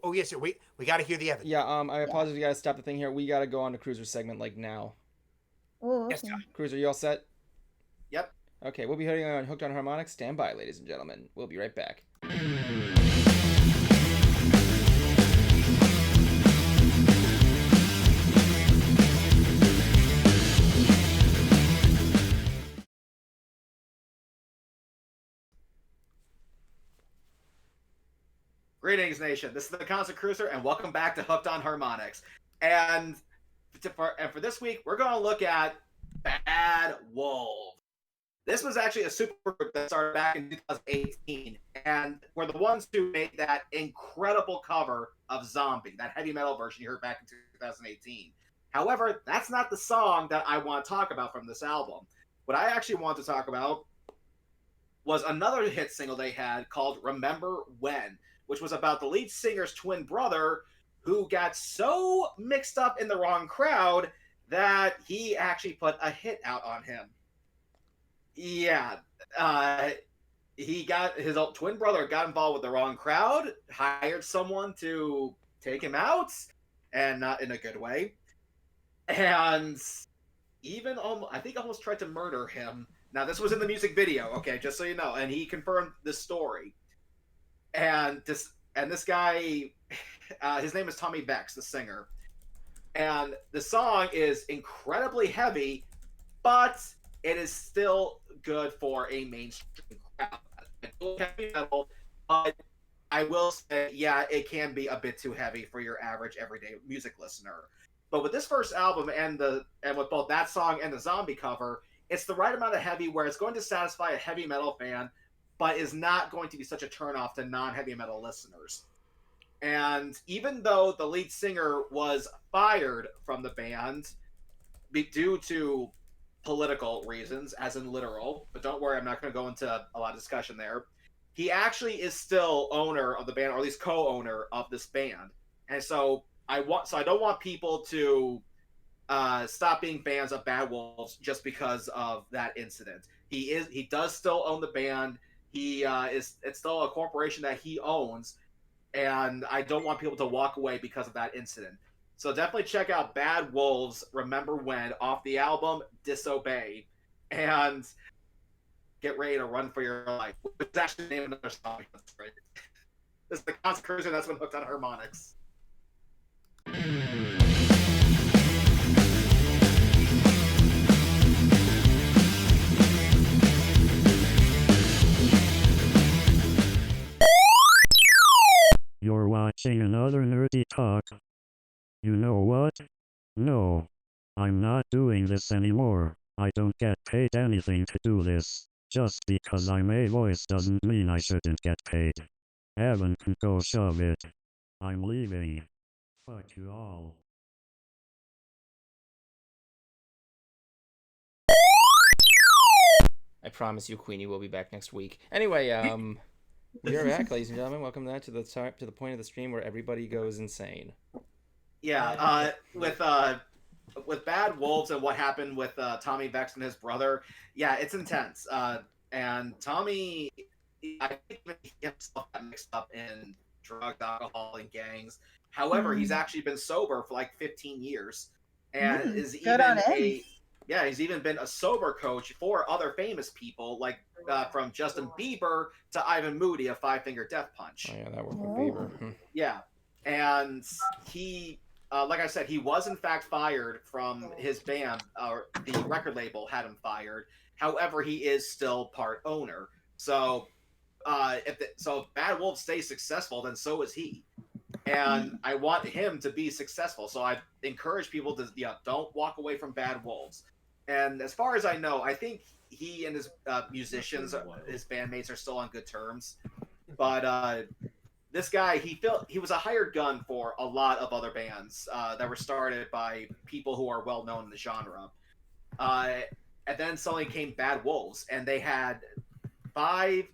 Oh yes, sir. We got to hear the evidence. Yeah. I apologize. We gotta stop the thing here. We gotta go on to Cruiser segment now. Oh, Yes, okay. sir. Cruiser, you all set? Yep. Okay, we'll be heading on Hooked on Harmonics. Stand by, ladies and gentlemen. We'll be right back. Greetings, nation. This is the Concert Cruiser, and welcome back to Hooked on Harmonics. And for this week, we're going to look at Bad Wolves. This was actually a supergroup that started back in 2018, and were the ones who made that incredible cover of Zombie, that heavy metal version you heard back in 2018. However, that's not the song that I want to talk about from this album. What I actually want to talk about was another hit single they had called Remember When, which was about the lead singer's twin brother who got so mixed up in the wrong crowd that he actually put a hit out on him. Yeah, he got his old twin brother got involved with the wrong crowd, hired someone to take him out, and not in a good way, and even I think almost tried to murder him. Now this was in the music video, okay, just so you know, and he confirmed this story. And this guy, his name is Tommy Bex, the singer, and the song is incredibly heavy, but it is still good for a mainstream crowd. It's heavy metal, but I will say, yeah, it can be a bit too heavy for your average everyday music listener. But with this first album and with both that song and the Zombie cover, it's the right amount of heavy where it's going to satisfy a heavy metal fan, but is not going to be such a turnoff to non-heavy metal listeners. And even though the lead singer was fired from the band due to political reasons, as in literal, but don't worry, I'm not going to go into a lot of discussion there, he actually is still owner of the band, or at least co-owner of this band. And so I don't want people to stop being fans of Bad Wolves just because of that incident. He does still own the band. It's still a corporation that he owns, and I don't want people to walk away because of that incident. So definitely check out Bad Wolves, Remember When, off the album Disobey, and get ready to run for your life. It's actually the name of another song. Right? This is the Concert Cruiser that's been hooked on harmonics. You're watching another nerdy talk. You know what? No. I'm not doing this anymore. I don't get paid anything to do this. Just because I'm a voice doesn't mean I shouldn't get paid. Evan can go shove it. I'm leaving. Fuck you all. I promise you, Queenie will be back next week. Anyway, we are back, ladies and gentlemen. Welcome back to the point of the stream where everybody goes insane. Yeah, with Bad Wolves and what happened with Tommy Vex and his brother, yeah, it's intense. And Tommy, I think he himself got mixed up in drugs, alcohol, and gangs. However, he's actually been sober for like 15 years, and is good even on him. he's even been a sober coach for other famous people, like from Justin Bieber to Ivan Moody of Five Finger Death Punch. Oh yeah, that worked with Bieber. Yeah, and he, like I said, he was in fact fired from his band, or the record label had him fired. However, he is still part owner. So, if Bad Wolf stays successful, then so is he. And I want him to be successful. So I encourage people to don't walk away from Bad Wolves. And as far as I know, I think he and his musicians, his bandmates, are still on good terms. But this guy, he was a hired gun for a lot of other bands that were started by people who are well known in the genre. And then suddenly came Bad Wolves, and they had 5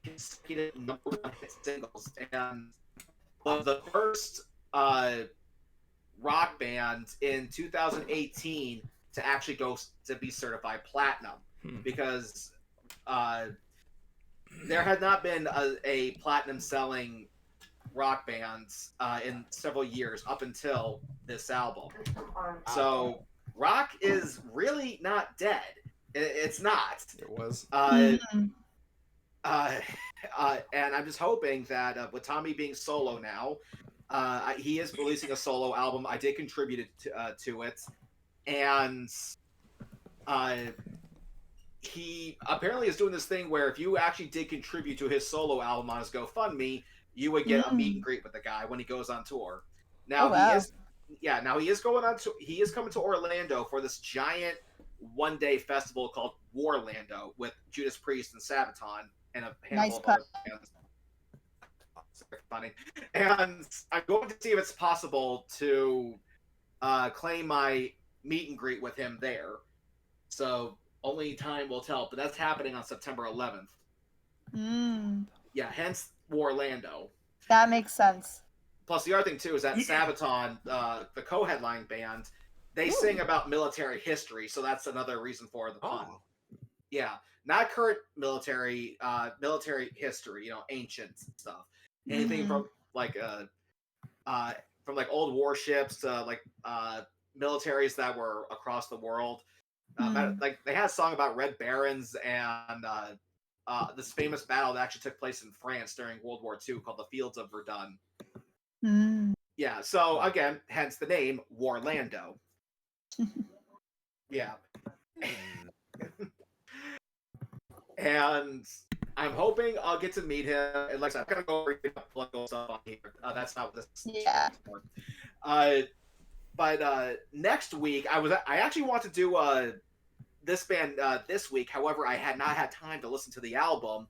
consecutive number 1 hit singles, and was the first rock band in 2018 to actually go to be certified platinum, because there had not been a platinum selling rock band in several years up until this album. So rock is really not dead. It's not. It was. And I'm just hoping that with Tommy being solo now, he is releasing a solo album. I did contribute to it, and he apparently is doing this thing where if you actually did contribute to his solo album on his GoFundMe, you would get a meet and greet with the guy when he goes on tour. Now he is going on he is coming to Orlando for this giant one-day festival called Warlando with Judas Priest and Sabaton and a handful of other bands. Funny. And I'm going to see if it's possible to claim my meet and greet with him there. So only time will tell, but that's happening on September 11th. Yeah, hence Warlando. That makes sense. Plus, the other thing too is that Sabaton, the co-headline band, they sing about military history, so that's another reason for the pun. Yeah, not current military history, ancient stuff. Anything from like old warships to militaries that were across the world. Like they had a song about Red Barons and this famous battle that actually took place in France during World War II called the Fields of Verdun. Yeah, so again, hence the name Warlando. Yeah. And I'm hoping I'll get to meet him. And like I said, I'm gonna go read political stuff on here. That's not what this is for. But next week, I actually want to do this band this week. However, I had not had time to listen to the album.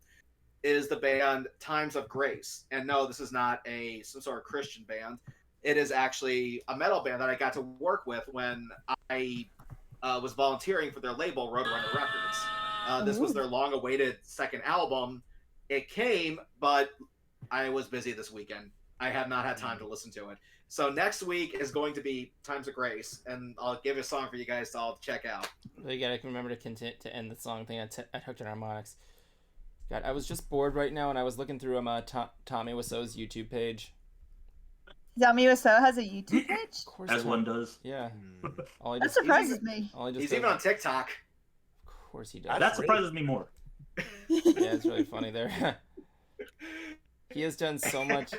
Is the band Times of Grace? And no, this is not some sort of Christian band. It is actually a metal band that I got to work with when I was volunteering for their label, Roadrunner Records. This was their long-awaited second album. It came, but I was busy this weekend. I have not had time to listen to it. So next week is going to be Times of Grace, and I'll give a song for you guys to all check out. You gotta remember to end the song thing at Hooked on Harmonics. God, I was just bored right now, and I was looking through Tommy Wiseau's YouTube page. Tommy Wiseau has a YouTube page? Of course, As one does. Yeah. That surprises me. He's even on TikTok. Of course he does. That surprises me more. Yeah, it's really funny there. He has done so much.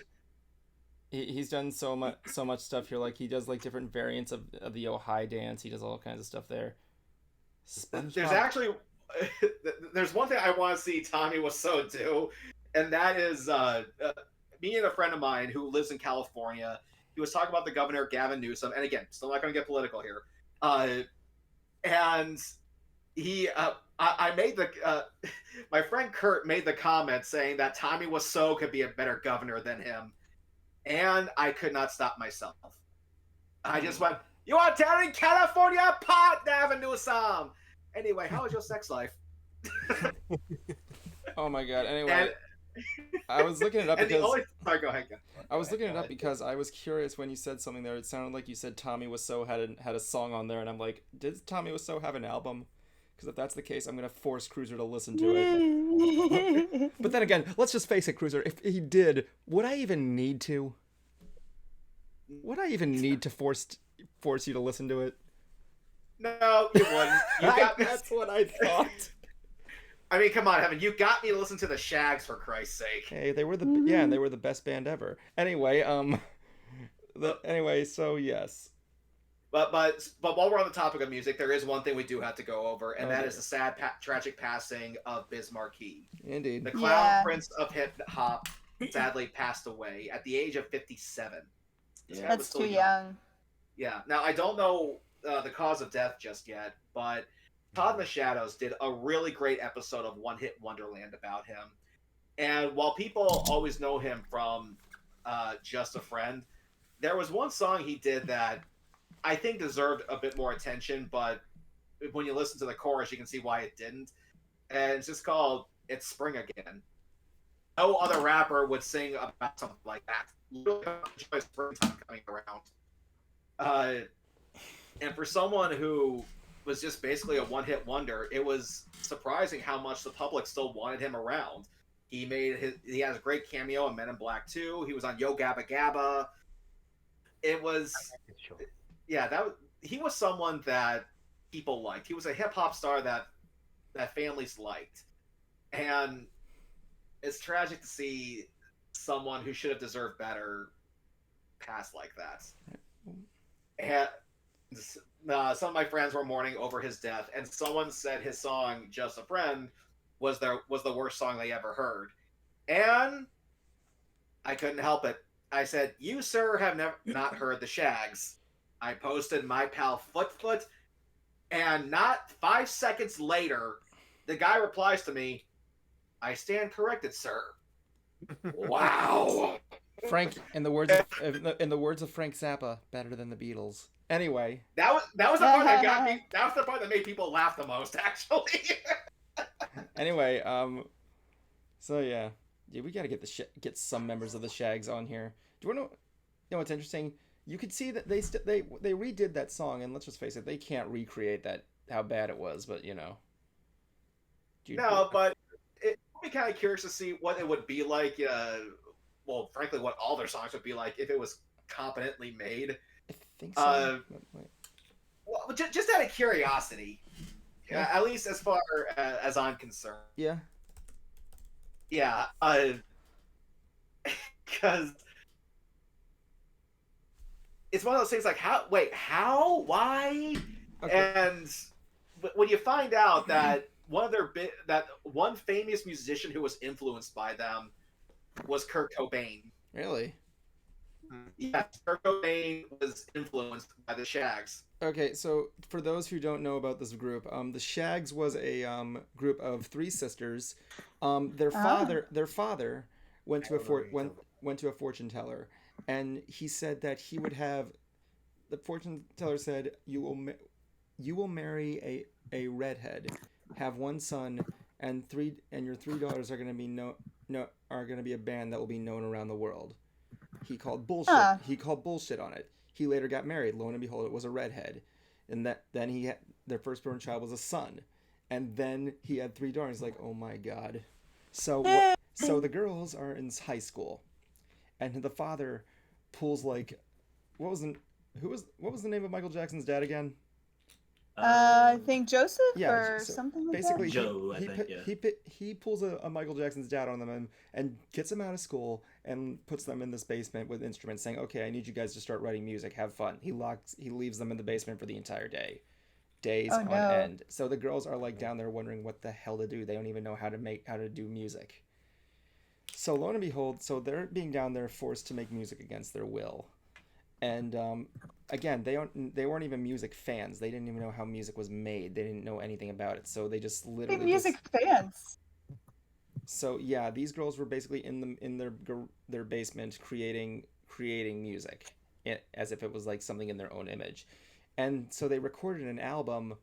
He's done so much stuff here. Like he does different variants of the Ojai dance. He does all kinds of stuff there. SpongeBob. There's one thing I want to see Tommy Wiseau do, and that is me and a friend of mine who lives in California. He was talking about the governor Gavin Newsom, and again, still not going to get political here. And he I made the my friend Kurt made the comment saying that Tommy Wiseau could be a better governor than him, and I could not stop myself. I just went, "You are tearing California apart, Avenue Sam." Anyway, how was your sex life? Oh my god. Anyway, And, I was looking it up and the because only sorry, go ahead. I was looking it up because I was curious when you said something there. It sounded like you said Tommy Wiseau had a song on there, and I'm like, did Tommy Wiseau have an album? Because if that's the case, I'm gonna force Cruiser to listen to it. But then again, let's just face it, Cruiser. If he did, would I even need to? Would I even need to force you to listen to it? No, you wouldn't. You got me. That's what I thought. I mean, come on, Evan. You got me to listen to the Shags for Christ's sake. Hey, they were the best band ever. Anyway, so yes. But while we're on the topic of music, there is one thing we do have to go over, and that is the sad, tragic passing of Biz Markie. Indeed. The clown prince of hip hop sadly passed away at the age of 57. Yeah. That's too young. Yeah. Now, I don't know the cause of death just yet, but Todd in the Shadows did a really great episode of One Hit Wonderland about him. And while people always know him from Just a Friend, there was one song he did that I think deserved a bit more attention, but when you listen to the chorus, you can see why it didn't. And it's just called It's Spring Again. No other rapper would sing about something like that. Literally, enjoy springtime coming around. And for someone who was just basically a one-hit wonder, it was surprising how much the public still wanted him around. He has a great cameo in Men in Black 2. He was on Yo Gabba Gabba. It was, he was someone that people liked. He was a hip hop star that families liked, and it's tragic to see someone who should have deserved better pass like that. And some of my friends were mourning over his death, and someone said his song "Just a Friend" was the worst song they ever heard, and I couldn't help it. I said, "You, sir, have not heard the Shags." I posted my pal Foot, and not 5 seconds later, the guy replies to me, "I stand corrected, sir." Wow. Frank, in the words of Frank Zappa, better than the Beatles. Anyway, that was the part that got me. That was the part that made people laugh the most, actually. Anyway, so yeah, we gotta get some members of the Shags on here. Do you want to know what's interesting? You could see that they redid that song, and let's just face it, they can't recreate that how bad it was, but you know. But it would be kind of curious to see what it would be like. Well, frankly, what all their songs would be like if it was competently made. I think so. Well, just out of curiosity, at least as far as I'm concerned. Yeah. Yeah. Because it's one of those things like, how, why? Okay. And when you find out that one famous musician who was influenced by them was Kurt Cobain. Really? Yeah, Kurt Cobain was influenced by the Shags. Okay, so for those who don't know about this group, the Shags was a group of 3 sisters. Their father went to a fortune teller, and he said that he would have. The fortune teller said, "You will marry a redhead, have 1 son, and your 3 daughters are going to be a band that will be known around the world." He called bullshit. He called bullshit on it. He later got married. Lo and behold, it was a redhead, and then their firstborn child was a son, and then he had 3 daughters. Like, oh my god. So the girls are in high school, and the father pulls like, what was the name of Michael Jackson's dad again? I think Joseph or something like basically that. Joe, I think, yeah. He pulls a Michael Jackson's dad on them and gets them out of school and puts them in this basement with instruments, saying, "Okay, I need you guys to start writing music. Have fun." He leaves them in the basement for the entire days on end. So the girls are like down there wondering what the hell to do. They don't even know how to do music. So lo and behold, so they're being down there forced to make music against their will. And again, they weren't even music fans. They didn't even know how music was made. They didn't know anything about it. So they just Big literally music fans. So yeah, these girls were basically in their basement creating music, as if it was like something in their own image, and so they recorded an album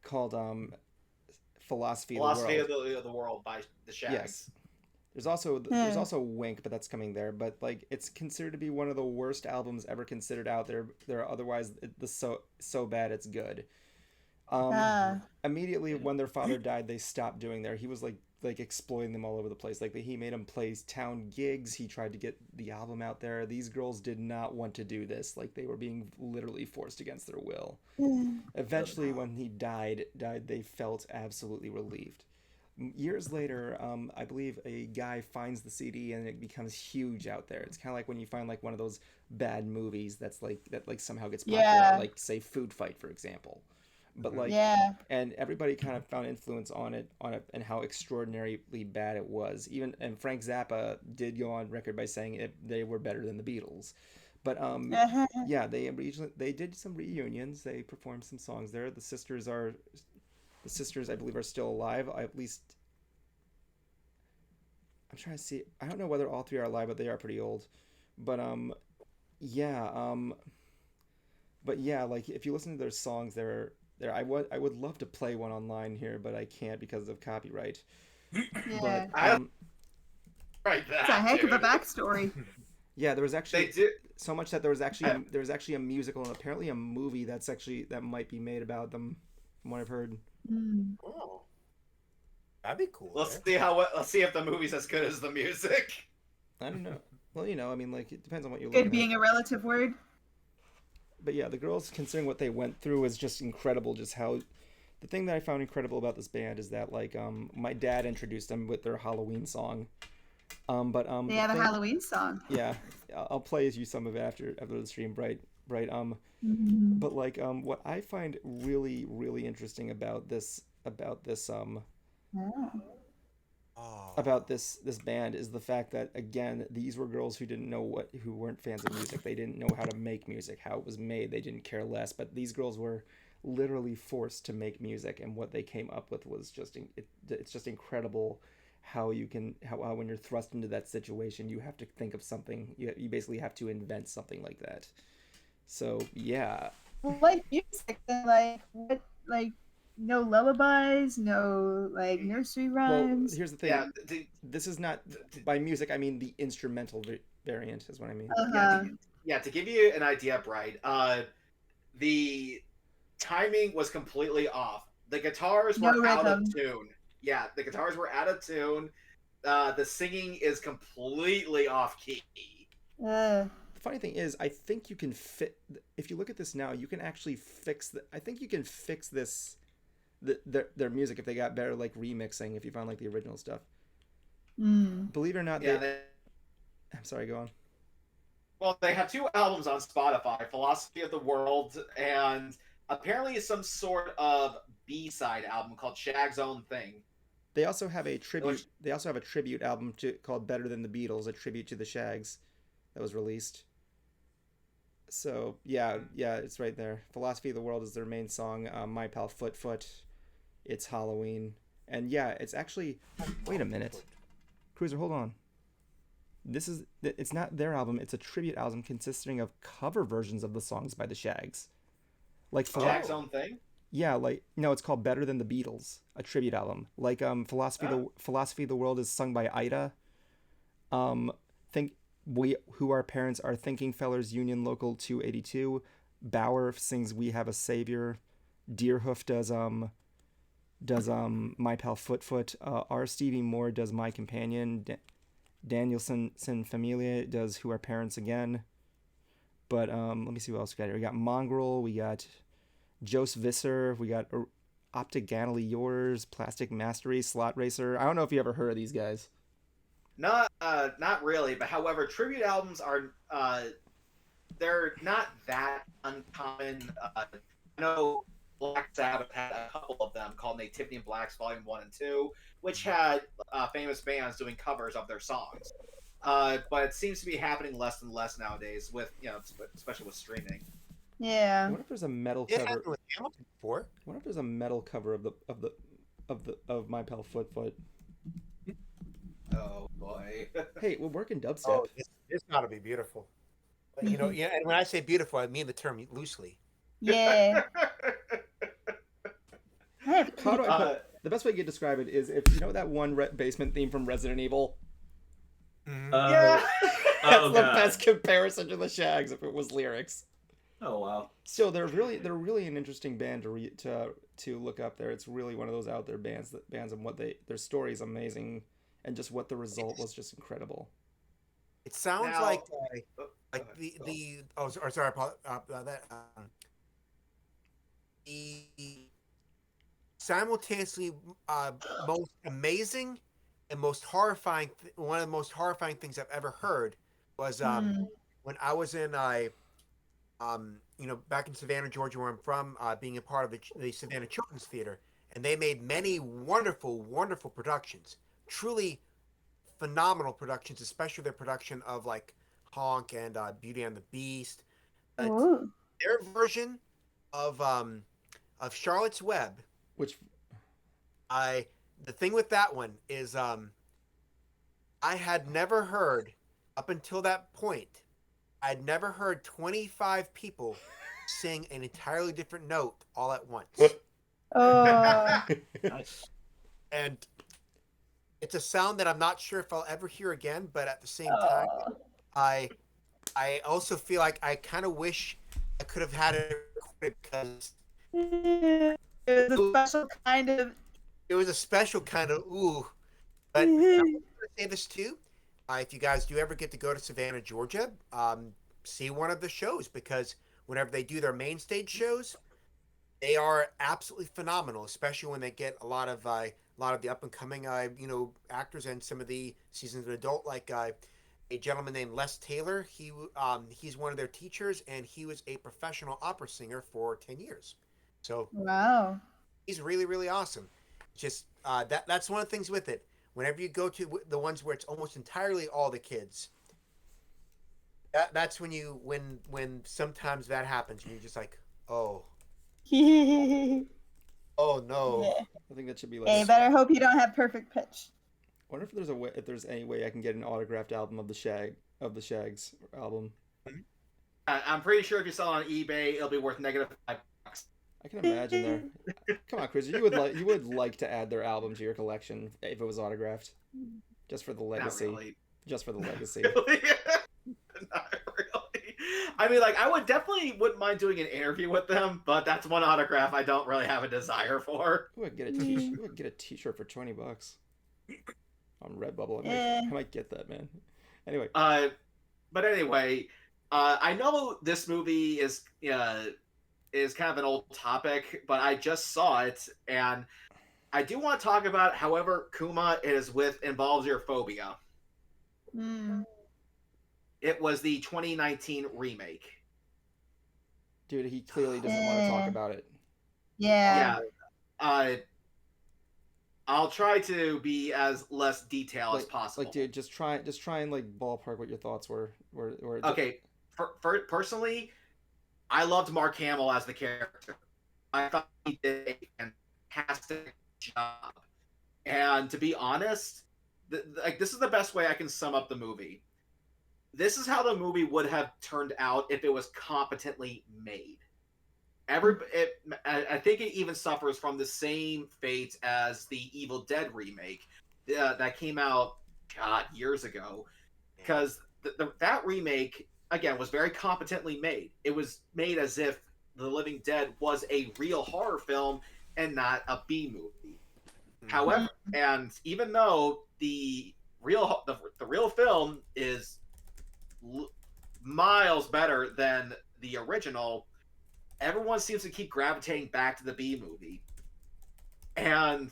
called Philosophy of the Philosophy World. of the World by the Shags. Yes. There's also Wink, but that's coming there. But like, it's considered to be one of the worst albums ever considered out there. There are otherwise the so bad it's good. Immediately when their father died, they stopped doing there. He was like exploiting them all over the place. Like he made them play town gigs. He tried to get the album out there. These girls did not want to do this. Like they were being literally forced against their will. Eventually, when he died, they felt absolutely relieved. Years later, I believe a guy finds the CD and it becomes huge out there. It's kind of like when you find like one of those bad movies that somehow gets popular, like say Food Fight, for example. But like, and everybody kind of found influence on it, and how extraordinarily bad it was. And Frank Zappa did go on record by saying they were better than the Beatles. But yeah, they did some reunions. They performed some songs there. The sisters, I believe, are still alive. At least I'm trying to see. I don't know whether all three are alive, but they are pretty old. But yeah, but yeah, like if you listen to their songs, I would love to play one online here, but I can't because of copyright. Yeah. But Right. It's a heck of a backstory. yeah, there was actually so much that there was actually a musical and apparently a movie that might be made about them, from what I've heard. Oh, that'd be cool. Let's see if the movie's as good as the music. I don't know. Well, I mean, like it depends on what you're Good looking being at. a relative word. But yeah, the girls, considering what they went through, is just incredible. Just how the thing that I found incredible about this band is that like my dad introduced them with their Halloween song. They have a Halloween song. Yeah, I'll play you some of it after the stream, Bright. But like what I find really really interesting about this band is the fact that, again, these were girls who weren't fans of music. They didn't know how to make music, how it was made. They didn't care less. But these girls were literally forced to make music, and what they came up with was it's just incredible how when you're thrust into that situation, you have to think of something. You basically have to invent something like that. So yeah. Like music, then like what, like no lullabies, no like nursery rhymes. Well, here's the thing. This is not by music. I mean the instrumental variant is what I mean. To give you an idea, Bright, the timing was completely off. The guitars were out of tune. Yeah, the guitars were out of tune. The singing is completely off key. The funny thing is, I think you can if you look at this now, you can actually fix I think you can fix this. Their music if they got better like remixing, if you found like the original stuff. Believe it or not, I'm sorry, go on. Well, they have 2 albums on Spotify, Philosophy of the World and apparently some sort of B-side album called Shag's Own Thing. They also have a tribute album called Better Than the Beatles, a tribute to the Shags that was released. So yeah, it's right there. Philosophy of the World is their main song. My Pal Foot. It's Halloween. And yeah, it's actually... Wait a minute. Cruiser, hold on. It's not their album. It's a tribute album consisting of cover versions of the songs by the Shags. Like Shag's Own Thing? Yeah, like... No, it's called Better Than the Beatles. A tribute album. Like Philosophy of the World is sung by Ida. Who Our Parents Are Thinking Fellers Union Local 282. Bauer sings We Have a Savior. Deerhoof does My Pal Foot. R. Stevie Moore does My Companion. Danielson Familia does Who Are Parents Again. But let me see what else we got here. We got Mongrel, we got Jose Visser, we got Optically Yours, Plastic Mastery, Slot Racer. I don't know if you ever heard of these guys. Not really, but however, tribute albums are they're not that uncommon. I know Black Sabbath had a couple of them called Nativity in Blacks Volume 1 and 2, which had famous bands doing covers of their songs. but it seems to be happening less and less nowadays with especially with streaming. I Yeah. wonder if there's a metal It cover. happened with Hamilton before. I wonder if there's a metal cover of My Pal Foot Foot. Oh boy. Hey, we're working dubstep. Oh, it's got to be beautiful. But, yeah. And when I say beautiful, I mean the term loosely. Yeah. How do I put, the best way you could describe it is if you know that one basement theme from Resident Evil. Yeah. That's the best comparison to the Shags if it was lyrics. Oh wow. So they're really an interesting band to look up there. It's really one of those out there bands and what their story is amazing, and just what the result was just incredible. It sounds Now- like the sorry that the simultaneously most amazing and most horrifying one of the most horrifying things I've ever heard was when I was in back in Savannah, Georgia, where I'm from, being a part of the Savannah Children's Theater, and they made many wonderful productions, truly phenomenal productions, especially their production of like Honk and Beauty and the Beast. Ooh. Their version of Charlotte's Web. Which the thing with that one is I had never heard up until that point. I'd never heard 25 people sing an entirely different note all at once. Oh. Nice. And it's a sound that I'm not sure if I'll ever hear again, but at the same time, I also feel like I kind of wish I could have had it recorded because It was a special kind of. it was a special kind of ooh. But I'm going to say this too. If you guys do ever get to go to Savannah, Georgia, see one of the shows, because whenever they do their main stage shows, they are absolutely phenomenal, especially when they get a lot of the up and coming actors and some of the seasoned adult, like a gentleman named Les Taylor. He's one of their teachers, and he was a professional opera singer for 10 years. So Wow. he's really, really awesome. Just that's one of the things with it. Whenever you go to the ones where it's almost entirely all the kids, that's when sometimes that happens, and you're just like, oh no. Yeah. I think that should be like. Hey, better hope you don't have perfect pitch. I wonder if there's any way I can get an autographed album of the Shags album. I'm pretty sure if you sell it on eBay, it'll be worth -$5. I can imagine there. Come on, Chris, you would like to add their album to your collection if it was autographed, just for the legacy. Not really. Just for the legacy. Really? Not really. I mean, like, I wouldn't mind doing an interview with them, but that's one autograph I don't really have a desire for. Ooh, I could get a T-shirt for $20 on Redbubble. I might get that, man. Anyway. But anyway, I know this movie is kind of an old topic, but I just saw it, and I do want to talk about however Kuma involves your phobia. It was the 2019 remake. Dude, he clearly doesn't want to talk about it. Yeah. I'll try to be as less detailed as possible. Like, dude, just try and like ballpark what your thoughts were. Okay, personally, I loved Mark Hamill as the character. I thought he did a fantastic job. And to be honest, this is the best way I can sum up the movie. This is how the movie would have turned out if it was competently made. I think it even suffers from the same fate as the Evil Dead remake that came out, years ago. Because that remake, again, was very competently made. It was made as if The Living Dead was a real horror film and not a B movie. However, and even though the real film is miles better than the original, everyone seems to keep gravitating back to the B movie. And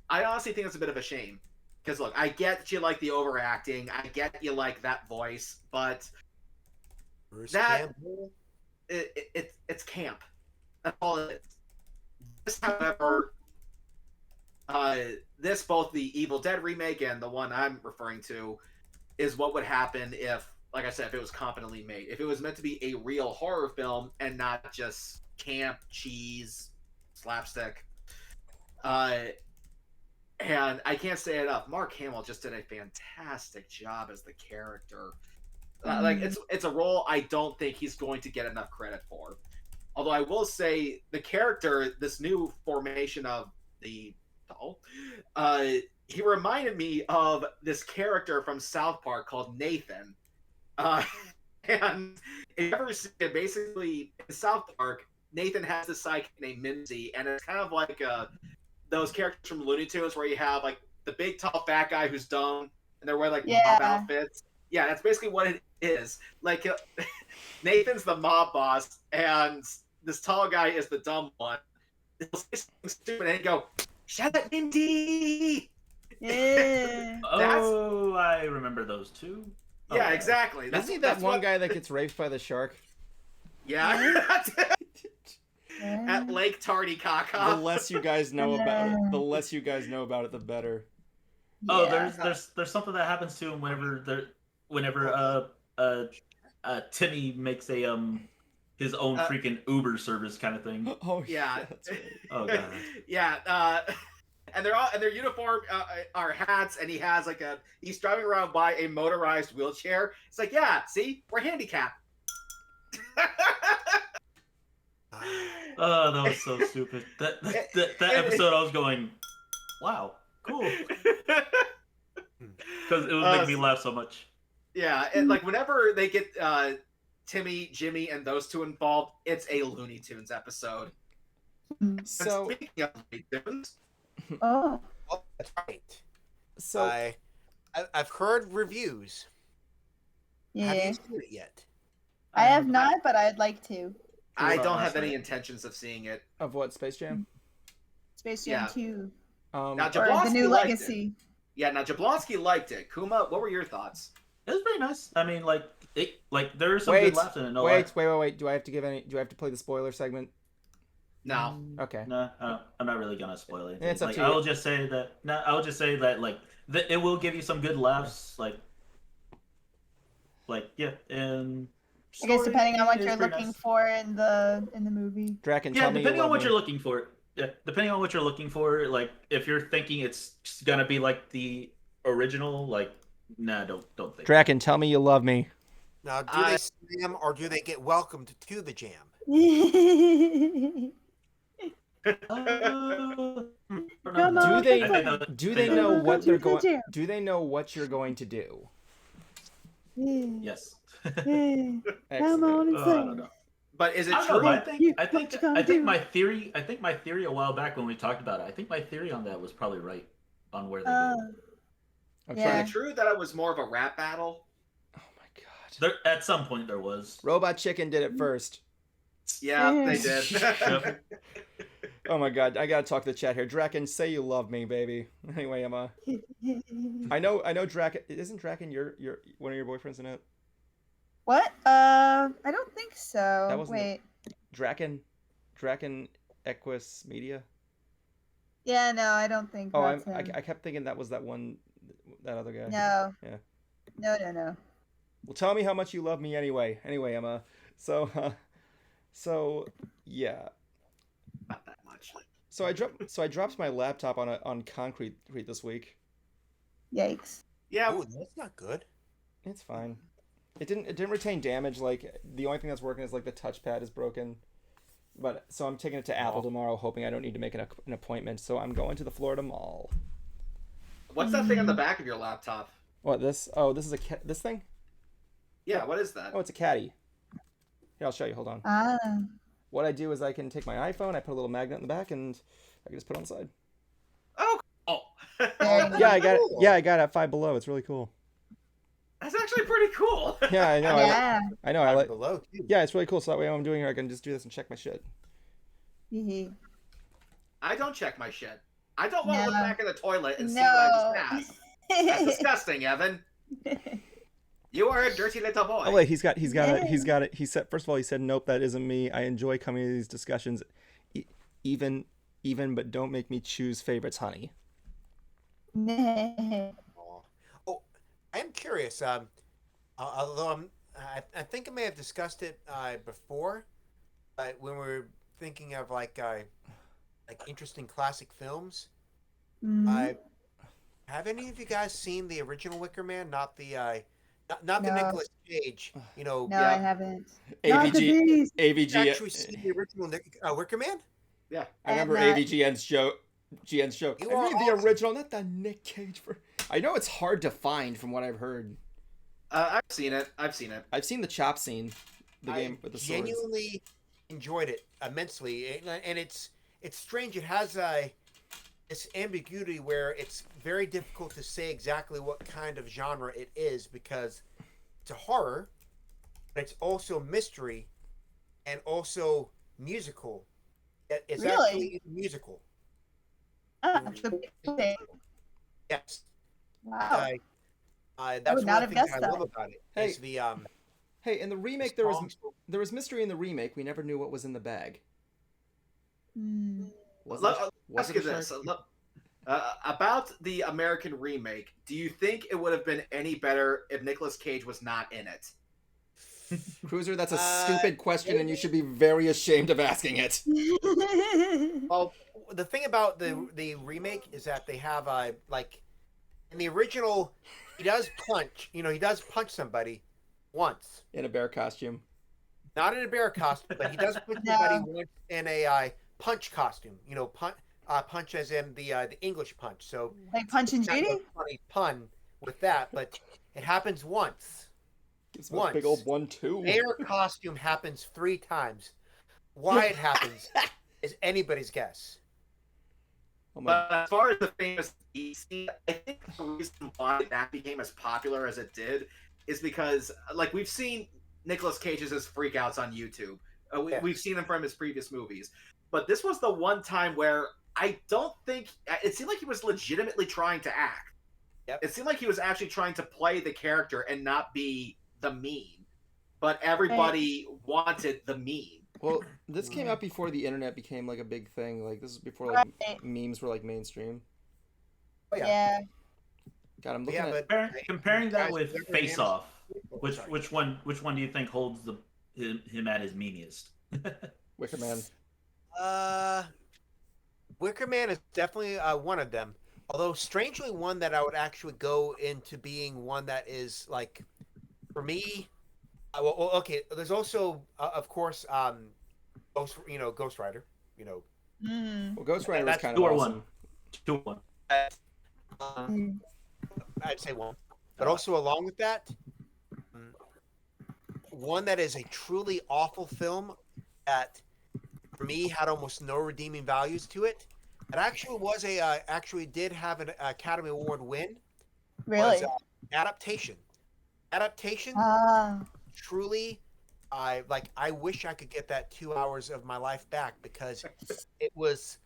I honestly think it's a bit of a shame. Because look, I get that you like the overacting, I get that you like that voice, but Bruce that Campbell? it's camp. That's all it is. This, however, both the Evil Dead remake and the one I'm referring to, is what would happen if, like I said, if it was competently made. If it was meant to be a real horror film and not just camp, cheese, slapstick. And I can't say it enough. Mark Hamill just did a fantastic job as the character. Like it's a role I don't think he's going to get enough credit for. Although I will say the character, this new formation of the doll, he reminded me of this character from South Park called Nathan. And if you ever see it, basically in South Park, Nathan has this sidekick named Mimsy, and it's kind of like those characters from Looney Tunes where you have like the big tall fat guy who's dumb and they're wearing like mob outfits. Yeah, that's basically what it is. Like Nathan's the mob boss and this tall guy is the dumb one. He'll say something stupid and he'd go, "Shut up, Mindy!" Yeah. Oh, I remember those two. Yeah, exactly. Isn't he that one guy that gets raped by the shark? Yeah. At Lake Tardy-Caca. The less you guys know about it, the less you guys know about it, the better. Oh, there's something that happens to him whenever Timmy makes a his own freaking Uber service kind of thing. Oh yeah. That's right. Oh god. Yeah. And their uniform are hats, and he's driving around by a motorized wheelchair. It's like, yeah, see, we're handicapped. Oh, that was so stupid. That episode, I was going, wow, cool, because it was making me laugh so much. Yeah, and like whenever they get Timmy, Jimmy, and those two involved, it's a Looney Tunes episode. So speaking of Looney Tunes, oh, that's right. So I've heard reviews. yeah. Have you seen it yet? I have not, but I'd like to. I don't have any intentions of seeing it. Of what, Space Jam? Space Jam 2. Now, Or the Jablonski new liked legacy. it. Yeah, now Jablonski liked it. Kuma, what were your thoughts? It was pretty nice. I mean, there are some good laughs in it. No lie. Wait. Do I have to play the spoiler segment? No. Okay. No, I'm not really gonna spoil it. It's up to you. I will just say that it will give you some good laughs. Yeah, and I guess depending on what is you're pretty looking nice. for in the movie. Draken, Yeah, tell me depending you on love what me. you're looking for. Yeah, depending on what you're looking for. Like, if you're thinking it's gonna be like the original, nah, don't think. Draken, tell me you love me. Now, do they slam or do they get welcomed to the jam? Come on, Do they know what they're going? Do they know what you're going to do? Yes. Come Excellent. on and I sing. don't know. But is it I don't true? know, but I think do? my theory a while back when we talked about it, I think my theory on that was probably right on where they go. Yeah. Is it true that it was more of a rap battle? Oh my god. At some point there was. Robot Chicken did it first. Yeah, they did. Yep. Oh my god, I gotta talk to the chat here. Draken, say you love me, baby. Anyway, Emma. I know Draken isn't Draken your one of your boyfriends in it? What? I don't think so. That wasn't Wait. Draken Equus Media? Yeah, no, I don't think Oh, that's I him. kept thinking that was that other guy. No. Yeah. No. Well, tell me how much you love me anyway. Anyway, Emma. So yeah. Not that much. So I dropped my laptop on concrete this week. Yikes. Yeah, Ooh, that's not good. It's fine. It didn't retain damage. Like, the only thing that's working is like the touchpad is broken. But so I'm taking it to Apple tomorrow, hoping I don't need to make an appointment. So I'm going to the Florida Mall. what's that thing on the back of your laptop? What, this? Oh, this is this thing? Yeah, what is that? Oh, it's a caddy. Here, I'll show you. Hold on. What I do is I can take my iPhone, I put a little magnet in the back, and I can just put it on the side. Oh, Yeah, I got it. Yeah, I got it at Five Below. It's really cool. that's actually pretty cool. Yeah, I know. Yeah. I know. I like. Below, too. Yeah, it's really cool. So that way, when I'm doing here, I can just do this and check my shit. I don't check my shit. I don't want to look No. back in the toilet and see No. what I just passed. That's disgusting, Evan. You are a dirty little boy. Oh wait, he's got it. He said, first of all, he said, "Nope, that isn't me. I enjoy coming to these discussions, even, but don't make me choose favorites, honey." Oh, I am curious. curious. Although I think I may have discussed it before, but when we were thinking of like interesting classic films, Mhm. have any of you guys seen the original Wicker Man? Not the not the No. Nicolas Cage. You know, No, I haven't. Not the AVG, beast. you AVG. actually see the original Wicker Man? Yeah. I remember not. AVGN's joke. GN's joke. You I are mean the awesome. original, not the Nick Cage. I know it's hard to find from what I've heard. I've seen it. I've seen it. I've seen the chop scene, the game with the swords. Genuinely enjoyed it immensely, and it's strange. It has this ambiguity where it's very difficult to say exactly what kind of genre it is because it's a horror, but it's also mystery, and also musical. It's Really? actually a musical. Ah, the big thing. Yes. Wow. That's would one not of the have things I guessed love that. about it. Hey. Is the Hey, in the remake there was songs. mystery in the remake. We never knew what was in the bag. Hmm. Was Let, it, was ask it you a this. shark? About the American remake, do you think it would have been any better if Nicolas Cage was not in it? Cruiser, that's a stupid question, and you should be very ashamed of asking it. Well, the thing about the remake is that they have like in the original, he does punch. You know, he does punch somebody once, In a bear costume. not in a bear costume, but he does punch No. somebody once in a punch costume. You know, punch as in the English punch. So Like Punch and kind of Judy? a funny pun with that, but it happens once. Gives him a big old 1-2. Their costume happens 3 times. Why it happens is anybody's guess. Oh my. But as far as the famous eat scene, I think the reason why that became as popular as it did is because, like, we've seen Nicolas Cage's freakouts on YouTube. We've seen them from his previous movies. But this was the one time where I don't think it seemed like he was legitimately trying to act. Yep. It seemed like he was actually trying to play the character and not be the meme. But everybody wanted the meme. Well, this came out before the internet became like a big thing. Like this is before like Right. memes were like mainstream. Oh, Yeah. God, I'm looking at. Comparing that Guys, with Wicker Face Man- Off, Oh, which sorry. one do you think holds him at his memeiest? Wicker Man. Wicker Man is definitely one of them. Although strangely one that I would actually go into being one that is like, for me, well, okay. There's also, of course, Ghost Rider. You know, Mm. Well, Ghost Rider was That's kind of 2 or awesome. 1. 2 or 1. Mm. I'd say one. But also along with that, one that is a truly awful film that, for me, had almost no redeeming values to it. It actually was actually did have an Academy Award win. Really? Was, Adaptation. Adaptation. Ah. Truly, I wish I could get that 2 hours of my life back because it was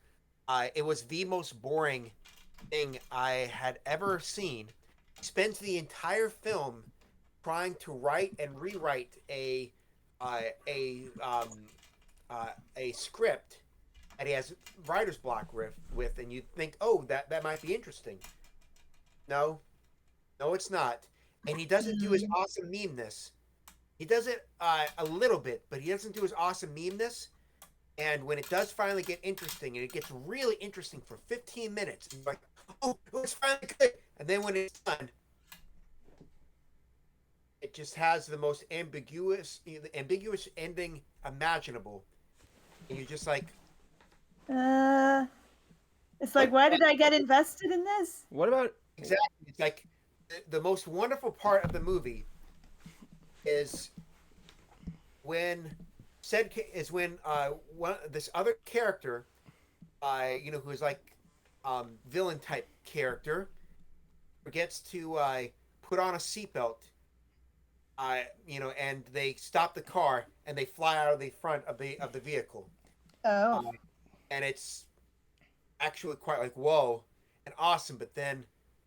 the most boring thing I had ever seen. He spends the entire film trying to write and rewrite a script that he has writer's block with, and you'd think, oh, that might be interesting. No, it's not. And he doesn't do his awesome memeness. He does it a little bit, but he doesn't do his awesome memeness. And when it does finally get interesting, and it gets really interesting for 15 minutes, and you're like, oh, it's finally good. And then when it's done, it just has the most ambiguous ending imaginable. And you're just like, It's like, why did I get invested in this? What about exactly? It's like the most wonderful part of the movie is when this other character, who is like villain type character, forgets to put on a seatbelt. And they stop the car and they fly out of the front of the vehicle. Oh. And it's actually quite like whoa and awesome, but then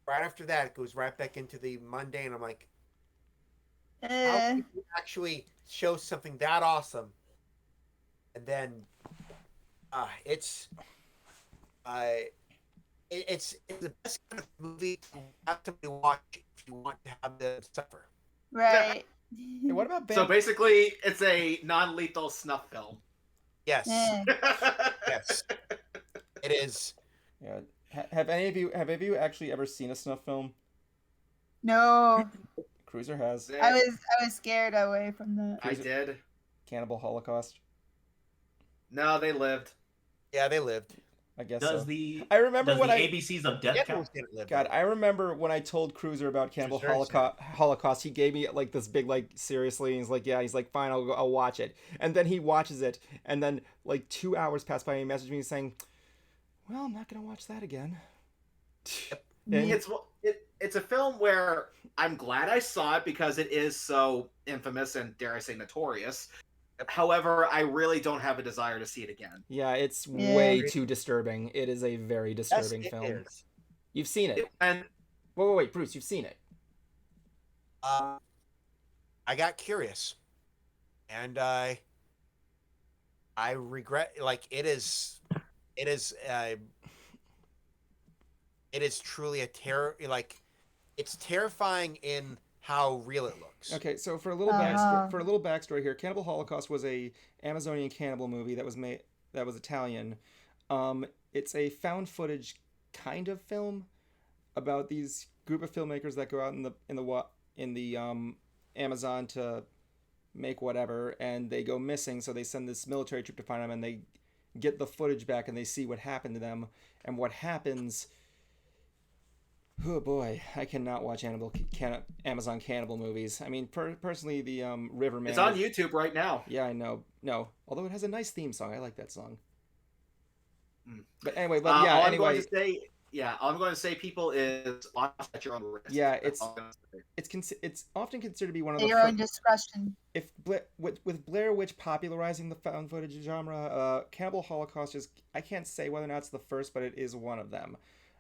right after that it goes right back into the mundane. I'm like, how can you actually show something that awesome? And then it's it's the best kind of movie to have somebody watch if you want to have them suffer. Right. Hey, what about So basically, it's a non-lethal snuff film. Yes. Eh. Yes. It is. Yeah. Have any of you actually ever seen a snuff film? No, Cruiser has. I was scared away from that. I did. Cannibal Holocaust. No, they lived. Yeah, they lived. I guess Does so. the I remember does when the I ABCs of death count? God, I remember when I told Cruiser about Campbell Holocaust, he gave me like this big like seriously, and he's like, yeah, he's like, fine, I'll watch it. And then he watches it, and then like 2 hours pass by, and he messaged me saying, well, I'm not gonna watch that again. And It's a film where I'm glad I saw it because it is so infamous and, dare I say, notorious. However, I really don't have a desire to see it again. yeah, it's way too disturbing. It is a very disturbing Yes, it film. is. You've seen it. And Wait, Bruce, you've seen it. I got curious, and I regret. Like it is truly a terror. Like it's terrifying in how real it looks. Okay, so for a little backstory here, Cannibal Holocaust was a Amazonian cannibal movie that was Italian. It's a found footage kind of film about these group of filmmakers that go out in the Amazon to make whatever, and they go missing. So they send this military troop to find them, and they get the footage back, and they see what happened to them. And what happens? Oh boy, I cannot watch Amazon cannibal movies. I mean, personally, the Riverman. It's on YouTube right now. Yeah, I know. No, although it has a nice theme song. I like that song. But anyway, all I'm anyway. I'm going to say, people, is watch at your own risk. Yeah, it's often considered to be one of At the your own discretion. If with Blair Witch popularizing the found footage genre, Cannibal Holocaust is, I can't say whether or not it's the first, but it is one of them.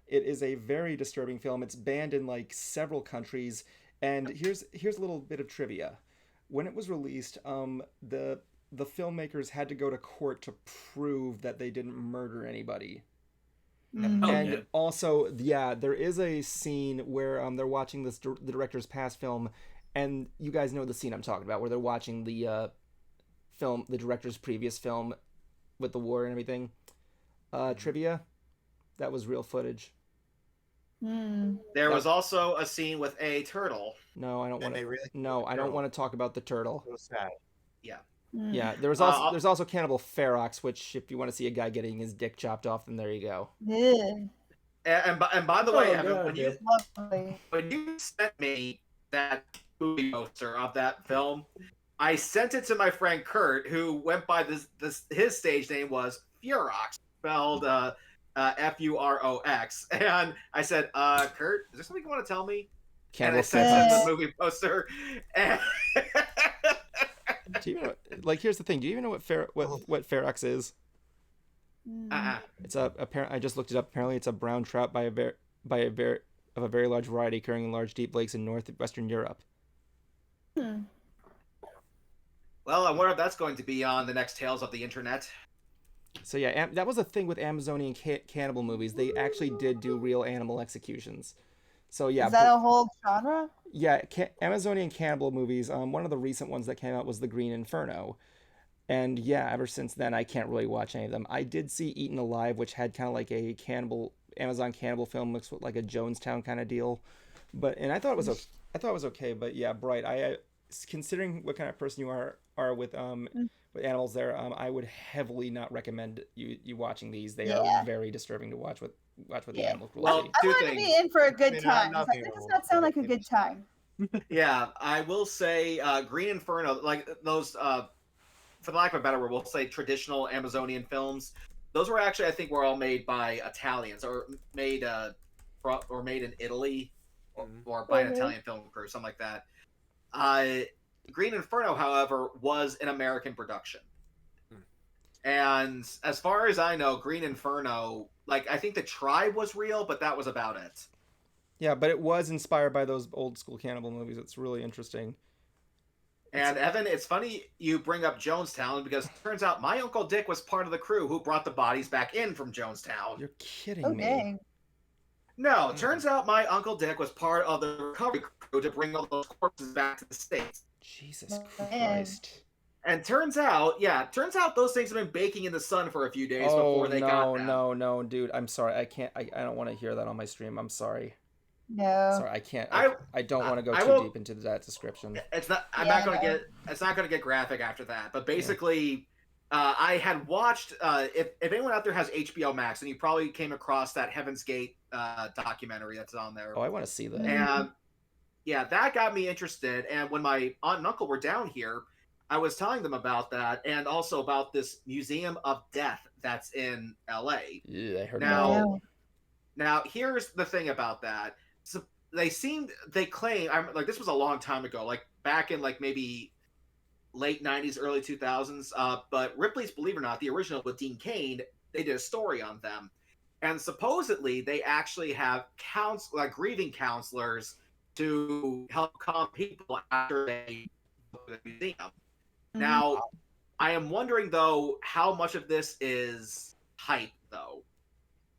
It is a very disturbing film. It's banned in like several countries, and here's a little bit of trivia. When it was released, the filmmakers had to go to court to prove that they didn't murder anybody. And also, yeah, there is a scene where they're watching the director's past film, and you guys know the scene I'm talking about, where they're watching the director's previous film with the war and everything. Trivia, that was real footage. There was also a scene with a turtle. No, I don't want to. I don't want to talk about the turtle. So sad. Yeah. Yeah, there's also Cannibal Ferox, which if you want to see a guy getting his dick chopped off, then there you go. Yeah. And by the way, Evan, when you sent me that movie poster of that film, I sent it to my friend Kurt, who went by his stage name was Furox, spelled Furox, and I said, Kurt, is there something you want to tell me? Cannibal and I sent him the movie poster. And do you know here's the thing, do you even know what Ferox is? It's I just looked it up. Apparently it's a brown trout of a very large variety occurring in large deep lakes in northwestern Europe. Well, I wonder if that's going to be on the next Tales of the Internet. So yeah, that was a thing with Amazonian cannibal movies. They actually did do real animal executions. So yeah, is that a whole genre? Yeah, Amazonian cannibal movies. One of the recent ones that came out was the Green Inferno, and yeah, ever since then I can't really watch any of them. I did see Eaten Alive, which had kind of like a Amazon cannibal film mixed with like a Jonestown kind of deal, and I thought it was okay. But yeah, Bright, considering what kind of person you are with animals there, I would heavily not recommend you watching these. They are very disturbing to watch with the animal cruelty. Well, I want to be in for a good time. I think does not sound like a good time. Yeah, I will say Green Inferno, like those, for the lack of a better word, we'll say traditional Amazonian films. Those were actually, I think, were all made by Italians or made in Italy or by an Italian film crew, something like that. Green Inferno, however, was an American production. And as far as I know, Green Inferno, like, I think the tribe was real, but that was about it. Yeah, but it was inspired by those old school cannibal movies. It's really interesting. And Evan, it's funny you bring up Jonestown because it turns out my Uncle Dick was part of the crew who brought the bodies back in from Jonestown. You're kidding me. Dang. No, turns out my Uncle Dick was part of the recovery crew to bring all those corpses back to the States. Jesus Man. Christ. And turns out those things have been baking in the sun for a few days before they got them. No, dude. I'm sorry. I can't. I don't want to hear that on my stream. I'm sorry. No. Sorry, I can't. I don't want to go too deep into that description. It's not. I'm not going to get. It's not going to get graphic after that. But basically, I had watched. If anyone out there has HBO Max, and you probably came across that Heaven's Gate documentary that's on there. Oh, I want to see that. And yeah, that got me interested. And when my aunt and uncle were down here, I was telling them about that, and also about this Museum of Death that's in LA. Yeah, I heard now. about that. Now, here's the thing about that. So they claim, like, this was a long time ago, like back in like maybe late 90s, early 2000s. But Ripley's Believe It or Not, the original with Dean Cain, they did a story on them, and supposedly they actually have grieving counselors to help calm people after they go to the museum. Now, I am wondering though how much of this is hype though.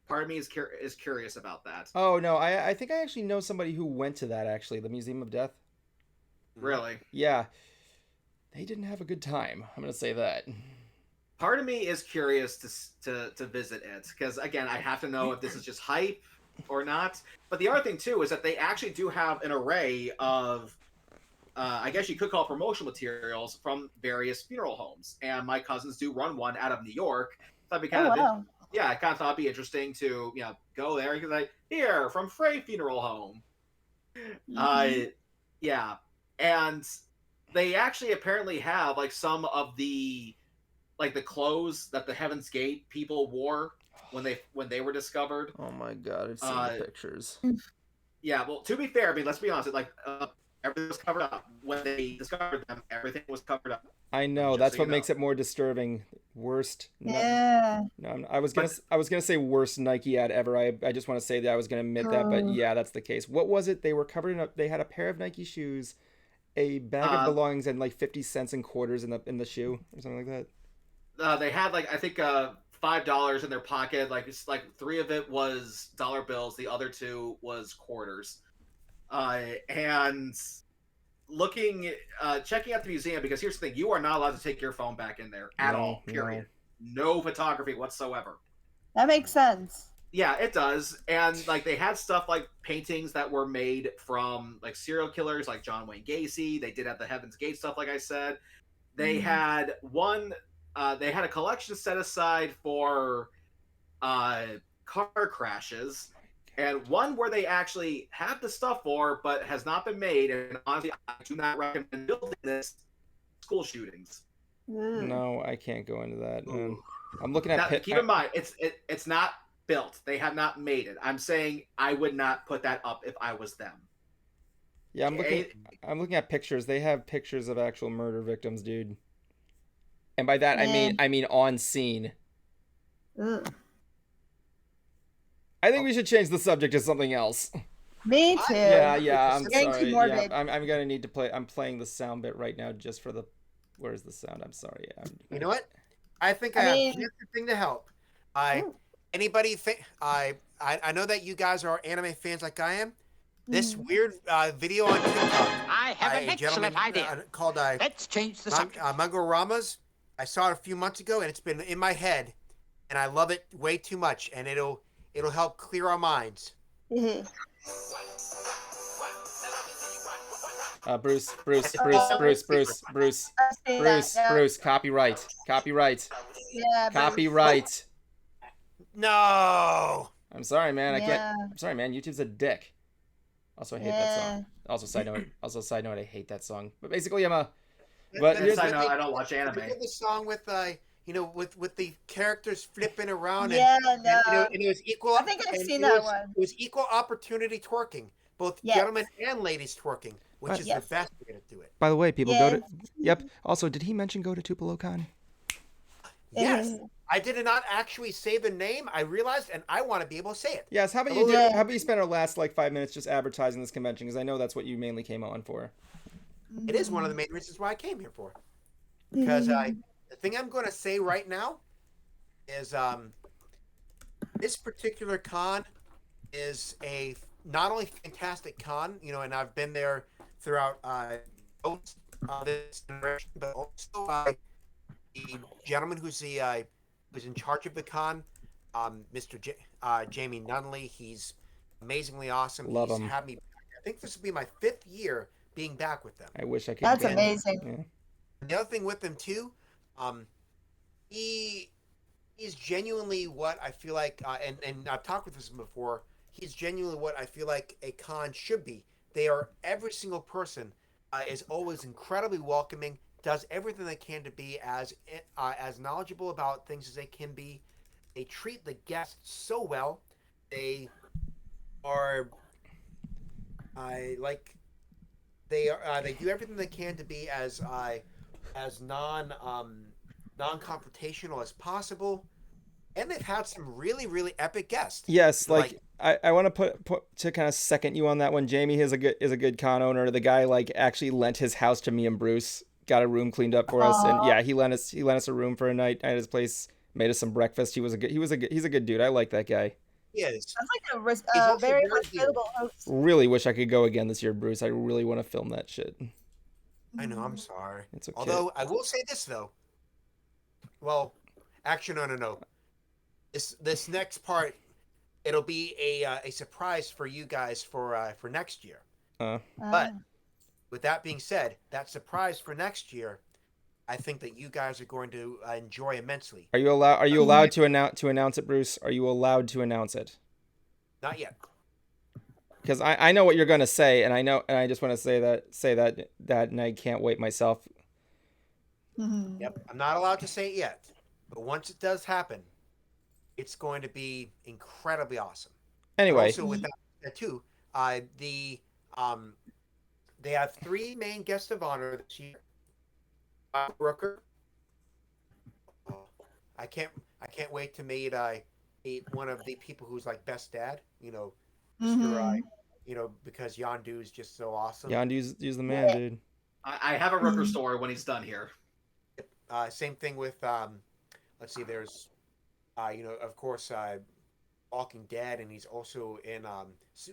Part of me is curious about that. Oh no, I think I actually know somebody who went to that, actually, the Museum of Death. Really? Yeah. They didn't have a good time. I'm gonna say that. Part of me is curious to visit it, because again, I have to know if this is just hype or not. But the other thing too is that they actually do have an array of, I guess you could call promotional materials from various funeral homes, and my cousins do run one out of New York. So I'd be kind of yeah, I kind of thought it'd be interesting to go there because like here from Frey Funeral Home. Yeah, and they actually apparently have like some of the clothes that the Heaven's Gate people wore when they were discovered. Oh my god, I've seen the pictures. Yeah, well, to be fair, I mean, let's be honest. Everything was covered up when they discovered them. Everything was covered up. I know, that's what makes it more disturbing. Worst. Yeah. No, I was gonna say worst Nike ad ever. I just want to say that I was gonna admit that, but yeah, that's the case. What was it? They were covered in they had a pair of Nike shoes, a bag of belongings, and like 50 cents in quarters in the shoe or something like that. They had like I think $5 in their pocket. Like it's like 3 of it was dollar bills, the other 2 was quarters. And checking out the museum, because here's the thing: you are not allowed to take your phone back in there at all. Period. No photography whatsoever. That makes sense. Yeah, it does. And like they had stuff like paintings that were made from like serial killers, like John Wayne Gacy. They did have the Heaven's Gate stuff, like I said. They had one. They had a collection set aside for car crashes. And one where they actually have the stuff for, but has not been made. And honestly, I do not recommend building this. School shootings. No, I can't go into that. I'm looking at. Now, keep in mind, it's not built. They have not made it. I'm saying I would not put that up if I was them. Yeah, I'm looking at pictures. They have pictures of actual murder victims, dude. And by that I mean on scene. Ugh. I think we should change the subject to something else. Me too. Yeah. I'm Getting sorry. too morbid. Yeah, I'm gonna need to play. I'm playing the sound bit right now just for the. Where's the sound? I'm sorry. You know what? I think I have just a thing to help. Anybody think I know that you guys are anime fans like I am. This weird video on TikTok. I have an excellent idea. Called Let's change the subject. Mangoramas. I saw it a few months ago, and it's been in my head, and I love it way too much, and it'll help clear our minds. Bruce, copyright. Yeah, copyright. No. I'm sorry, man. I can't. I'm sorry, man. YouTube's a dick. Also, I hate that song. Also, side note, I hate that song. But basically, I'm a. But I don't watch anime. The song with with the characters flipping around. Yeah, and it was equal. I think I've seen that one. It was equal opportunity twerking, both gentlemen and ladies twerking, which is the best way to do it. By the way, people go to. Yep. Also, did he mention go to TupeloCon? Yes. I did not actually say the name. I realized, and I want to be able to say it. Yes. How about you spend our last 5 minutes just advertising this convention? Because I know that's what you mainly came on for. It is one of the main reasons why I came here for. Because the thing I'm going to say right now is this particular con is a not only fantastic con, and I've been there throughout most of this generation, but also the gentleman who's in charge of the con, Jamie Nunley. He's amazingly awesome. Love He's him. had me. I think this will be my 5th year being back with them. I wish I could. That's go. amazing. Yeah. And the other thing with him too, he is genuinely what I feel like, and I've talked with this before. He's genuinely what I feel like a con should be. They are every single person is always incredibly welcoming. Does everything they can to be as knowledgeable about things as they can be. They treat the guests so well. They are, they do everything they can to be as non-confrontational as possible, and they've had some really really epic guests. Yes, like I want to put to kind of second you on that one. Jamie is a good con owner. The guy like actually lent his house to me and Bruce, got a room cleaned up for us, and yeah, he lent us a room for a night at his place, made us some breakfast. He's a good dude. I like that guy. He is. Sounds like a very hospitable host. Really wish I could go again this year, Bruce. I really want to film that shit. I know. I'm sorry. It's okay. Although I will say this though. Well, actually, no. This next part, it'll be a surprise for you guys for next year. But with that being said, that surprise for next year, I think that you guys are going to enjoy immensely. Are you allowed to announce it, Bruce? Are you allowed to announce it? Not yet. Because I know what you're gonna say, and I just want to say that, and I can't wait myself. Yep, I'm not allowed to say it yet, but once it does happen, it's going to be incredibly awesome. Anyway, also with that too, they have 3 main guests of honor this year. Rooker. I can't wait to meet one of the people who's like best dad. Mr. Because Yondu is just so awesome. Yondu's the man, dude. I have a Rooker story when he's done here. Same thing with let's see. There's of course Walking Dead, and he's also in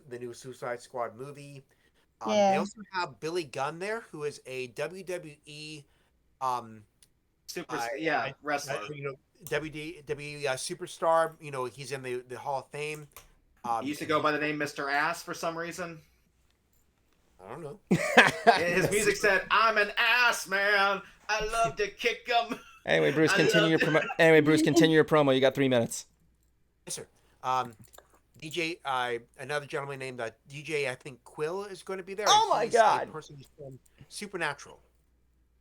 the new Suicide Squad movie. They also have Billy Gunn there, who is a WWE wrestler. WWE superstar. He's in the Hall of Fame. He used to go by the name Mr. Ass for some reason. I don't know. His music said, "I'm an ass man. I love to kick them." Anyway, Bruce, continue your promo. Anyway, Bruce, continue your promo. You got 3 minutes. Yes, sir. DJ, another gentleman named DJ, I think Quill is going to be there. Oh my God! A person who's from Supernatural.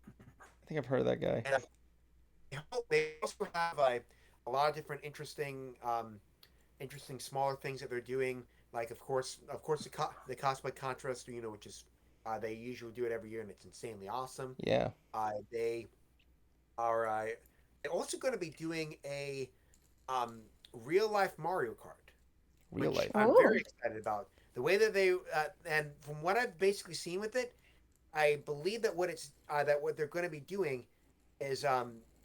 I think I've heard of that guy. And they also have a lot of different interesting smaller things that they're doing. Like of course the cosplay contest, which is they usually do it every year, and it's insanely awesome. Yeah. They are they're also going to be doing a real life Mario Kart. Real life. I'm very excited about the way that they and from what I've basically seen with it, I believe that what they're going to be doing is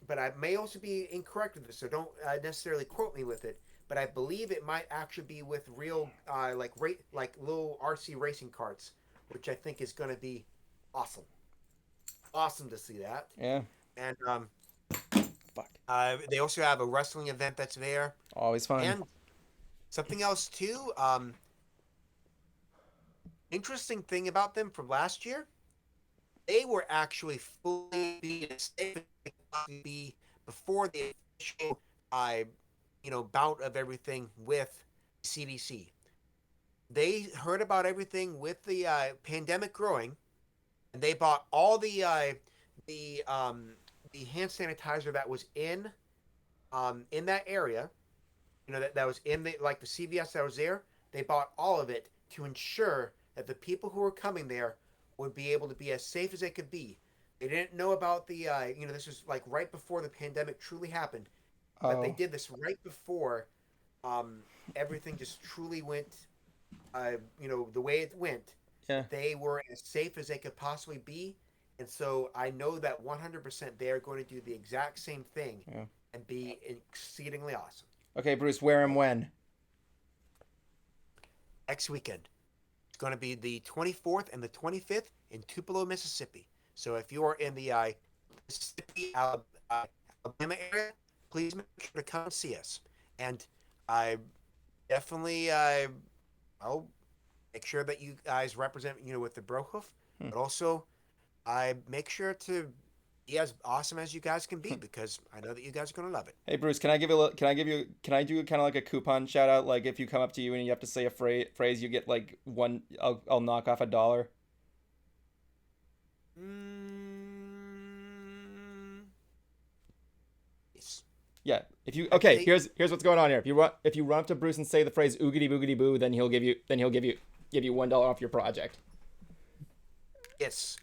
but I may also be incorrect with this, so don't necessarily quote me with it. But I believe it might actually be with real like little RC racing carts, which I think is going to be awesome. Awesome to see that. Yeah. And they also have a wrestling event that's there. Always fun. And something else too. Interesting thing about them from last year, they were actually fully be before the official bout of everything with CDC. They heard about everything with the pandemic growing, and they bought all the hand sanitizer that was in that area. That was in the CVS that was there. They bought all of it to ensure that the people who were coming there would be able to be as safe as they could be. They didn't know about the this was like right before the pandemic truly happened. But they did this right before everything just truly went, the way it went. Yeah. They were as safe as they could possibly be. And so I know that 100% they're going to do the exact same thing and be exceedingly awesome. Okay, Bruce, where and when? next weekend. It's going to be the 24th and the 25th in Tupelo, Mississippi. So if you are in the Mississippi, Alabama area, please make sure to come and see us. And I definitely, I'll make sure that you guys represent, with the Brohoof, but also I make sure to be as awesome as you guys can be, because I know that you guys are gonna love it. Hey Bruce, can I do kind of like a coupon shout out? Like if you come up to you and you have to say a phrase, you get like one. I'll knock off $1. Yes. Yeah. Here's what's going on here. If you run up to Bruce and say the phrase "oogity boogity boo," then he'll give you $1 off your project. Yes.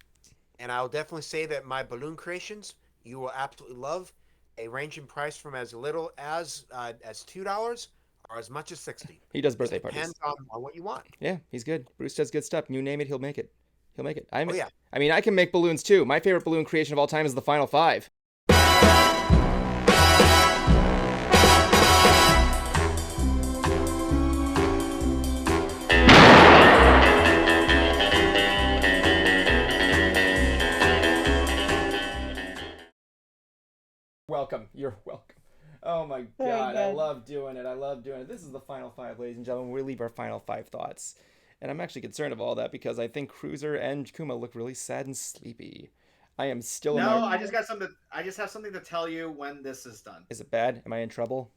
And I'll definitely say that my balloon creations you will absolutely love. They range in price from as little as $2 or as much as $60. He does birthday parties. Depends on what you want. Yeah, he's good. Bruce does good stuff. You name it, he'll make it. Yeah. I mean, I can make balloons too. My favorite balloon creation of all time is the Final Five. Welcome. You're welcome. Oh my God, I love doing it. This is the Final Five, ladies and gentlemen. We leave our Final Five thoughts. And I'm actually concerned of all that because I think Cruiser and Kuma look really sad and sleepy. I am still I just have something to tell you when this is done. Is it bad? Am I in trouble?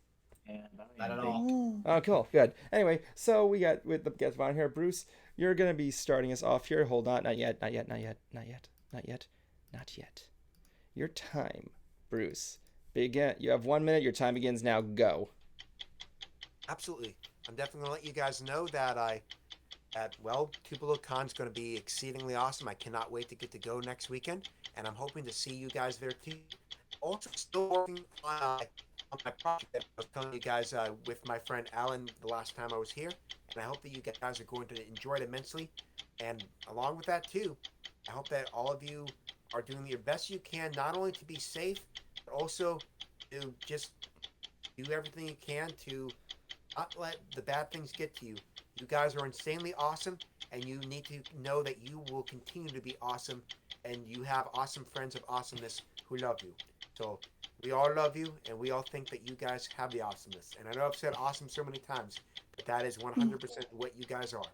Not at all. Oh, cool. Good. Anyway, so we got with the guest on here, Bruce, you're going to be starting us off here. Hold on. Not yet. Your time, Bruce. Begin. You have 1 minute. Your time begins now. Go. Absolutely. I'm definitely going to let you guys know that Tupelo Con's going to be exceedingly awesome. I cannot wait to get to go next weekend, and I'm hoping to see you guys there too. Also, still working on my project that I was telling you guys with my friend Alan the last time I was here, and I hope that you guys are going to enjoy it immensely. And along with that too, I hope that all of you are doing your best you can, not only to be safe, but also to just do everything you can to not let the bad things get to you. You guys are insanely awesome, and you need to know that you will continue to be awesome, and you have awesome friends of awesomeness who love you. So we all love you, and we all think that you guys have the awesomeness. And I know I've said awesome so many times, but that is 100% what you guys are.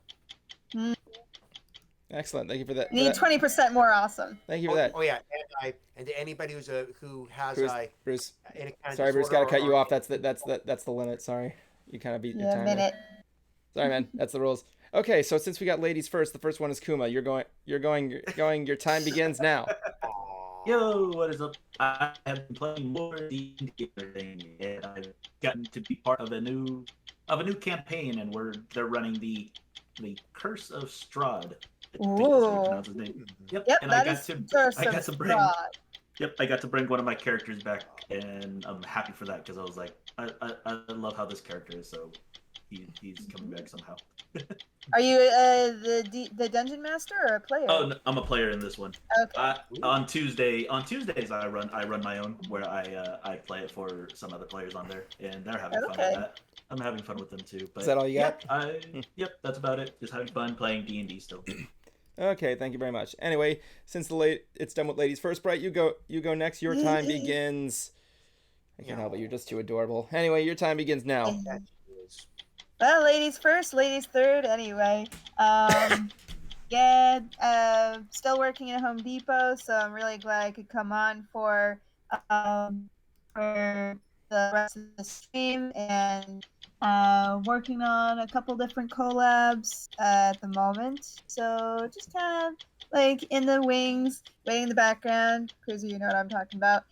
Excellent. Thank you for that. Need 20% more awesome. Thank you for that. Oh yeah, and to anybody who has Bruce. any kind of Sorry, Bruce. Got to cut you or- off. That's the limit. Sorry, you kind of beat your time. Minute. Sorry, man. That's the rules. Okay, so since we got ladies first, the first one is Kuma. You're going. Your time begins now. Yo, what is up? I have been playing more D&D and I've gotten to be part of a new campaign, and they're running the Curse of Strahd. I think that's how you pronounce his name. Yep, and I got to bring one of my characters back, and I'm happy for that because I was like, I love how this character is, so he's coming back somehow. Are you the dungeon master or a player? Oh, no, I'm a player in this one. Okay. On Tuesdays I run my own where I play it for some other players on there, and they're having fun with that. I'm having fun with them too. But is that all you got? Yep, that's about it. Just having fun playing D&D still. Okay, thank you very much. Anyway, since it's done with ladies first, Bright, you go next. Your time begins. I can't help it. You're just too adorable. Anyway, your time begins now. Well, ladies first, ladies third. Anyway, still working at Home Depot, so I'm really glad I could come on for the rest of the stream, and working on a couple different collabs at the moment. So just kind of like in the wings, waiting in the background. Cruiser, you know what I'm talking about.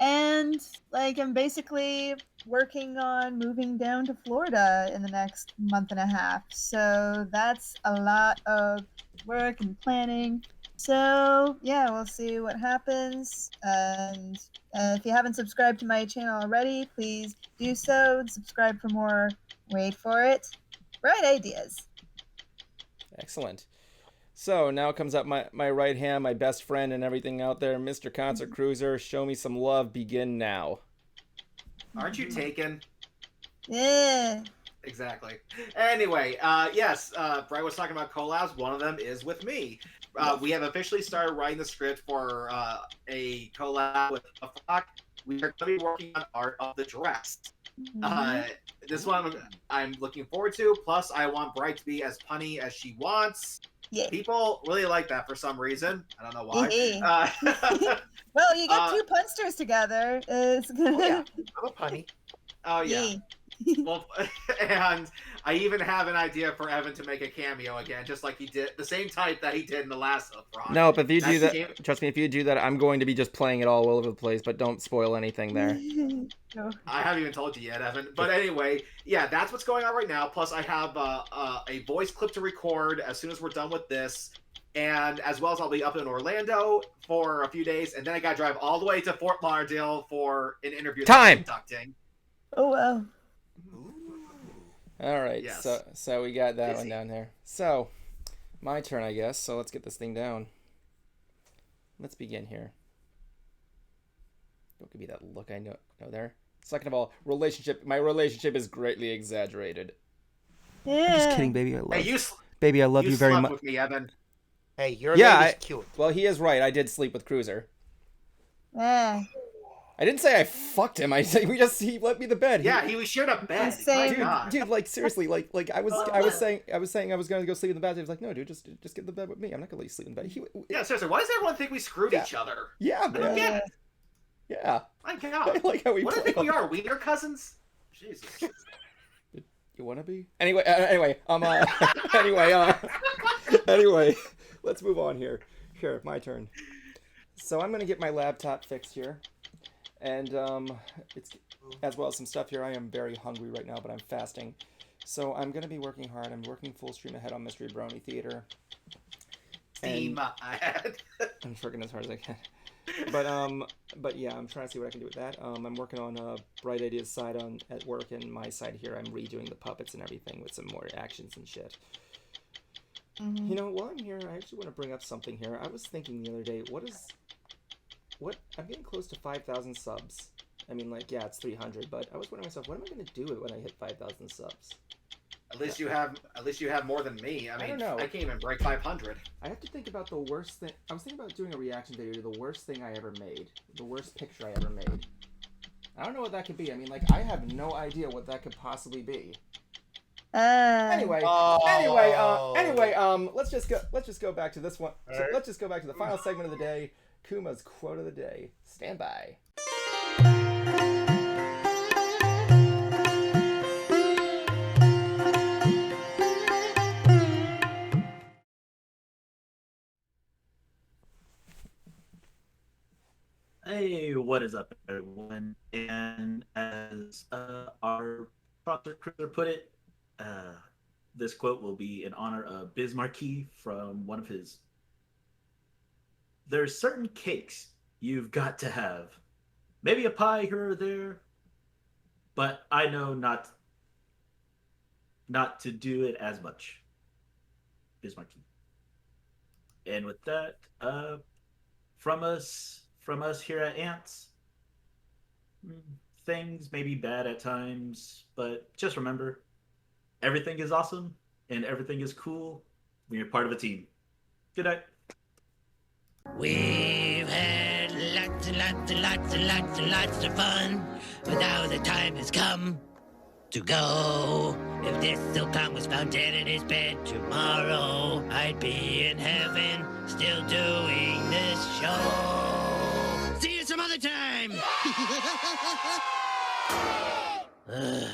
And like I'm basically working on moving down to Florida in the next month and a half. So that's a lot of work and planning. So yeah, we'll see what happens. And if you haven't subscribed to my channel already, please do so and subscribe for more. Wait for it. Bright ideas. Excellent. So now comes up my right hand, my best friend and everything out there, Mr. Concert Cruiser. Show me some love. Begin now. Aren't you taken? Yeah. Exactly. Anyway, yes, Bright was talking about collabs. One of them is with me. We have officially started writing the script for a collab with Flock. We are going to be working on art of the dress. This one I'm looking forward to. Plus, I want Bright to be as punny as she wants. Yeah. People really like that for some reason. I don't know why. Well, you got two punsters together. It's gonna... Oh, yeah. I'm a punny. Oh, yeah. Well, and I even have an idea for Evan to make a cameo again, just like he did, the same type that he did in the last Upfront. No, but if you do that, trust me, if you do that, I'm going to be just playing it all over the place, but don't spoil anything there. I haven't even told you yet, Evan. But anyway, yeah, that's what's going on right now. Plus, I have a voice clip to record as soon as we're done with this. And as well as I'll be up in Orlando for a few days, and then I got to drive all the way to Fort Lauderdale for an interview that I'm conducting. Oh, wow. All right, Yes. so we got that one down there. So, my turn, I guess. So let's get this thing down. Let's begin here. Don't give me that look I know there. Second of all, my relationship is greatly exaggerated. Yeah. Just kidding, baby. I love Hey, baby, I love you very slept much. with me, Evan. Hey, your Yeah, lady's cute. Well, he is right. I did sleep with Cruiser. Yeah. I didn't say I fucked him. I said he let me the bed. Yeah, we shared a bed. My God. Dude, like seriously, like I was saying I was going to go sleep in the bed. He was like, no, dude, just get in the bed with me. I'm not gonna let you sleep in bed. Yeah, seriously, why does everyone think we screwed each other? Yeah, I don't get it. Yeah. My God. I like how we what do you play think we on- are? Wiener cousins? Jesus. You wanna be? Anyway, anyway, let's move on here. Here, my turn. So I'm gonna get my laptop fixed here, and it's as well as some stuff here. I am very hungry right now, but I'm fasting, so I'm gonna be working hard. I'm working full stream ahead on Mystery Brony Theater. Steam ahead. I'm working as hard as I can. But yeah, I'm trying to see what I can do with that. I'm working on Bright Ideas side at work, and my side here, I'm redoing the puppets and everything with some more actions and shit. You know, while I'm here, I actually want to bring up something here. I was thinking the other day, I'm getting close to 5,000 subs. I mean, like, yeah, it's 300, but I was wondering myself, what am I going to do when I hit 5,000 subs? At least you have more than me. I mean, don't know. I can't even break 500. I have to think about the worst thing. I was thinking about doing a reaction video to the worst thing I ever made. The worst picture I ever made. I don't know what that could be. I mean, like, I have no idea what that could possibly be. Anyway, let's just go back to this one. So let's just go back to the final segment of the day, Kuma's quote of the day. Stand by. Hey, what is up, everyone? And as our Proctor Cruiser put it, this quote will be in honor of Biz Marquis from one of his. There's certain cakes you've got to have. Maybe a pie here or there, but I know not to do it as much. Biz Marquis. And with that, from us here at Ants, things may be bad at times, but just remember, everything is awesome and everything is cool when you're part of a team. Good night. We've had lots and lots and lots and lots and lots of fun, but now the time has come to go. If this Silcon was found dead in his bed tomorrow, I'd be in heaven still doing this show. See you some other time! Ugh.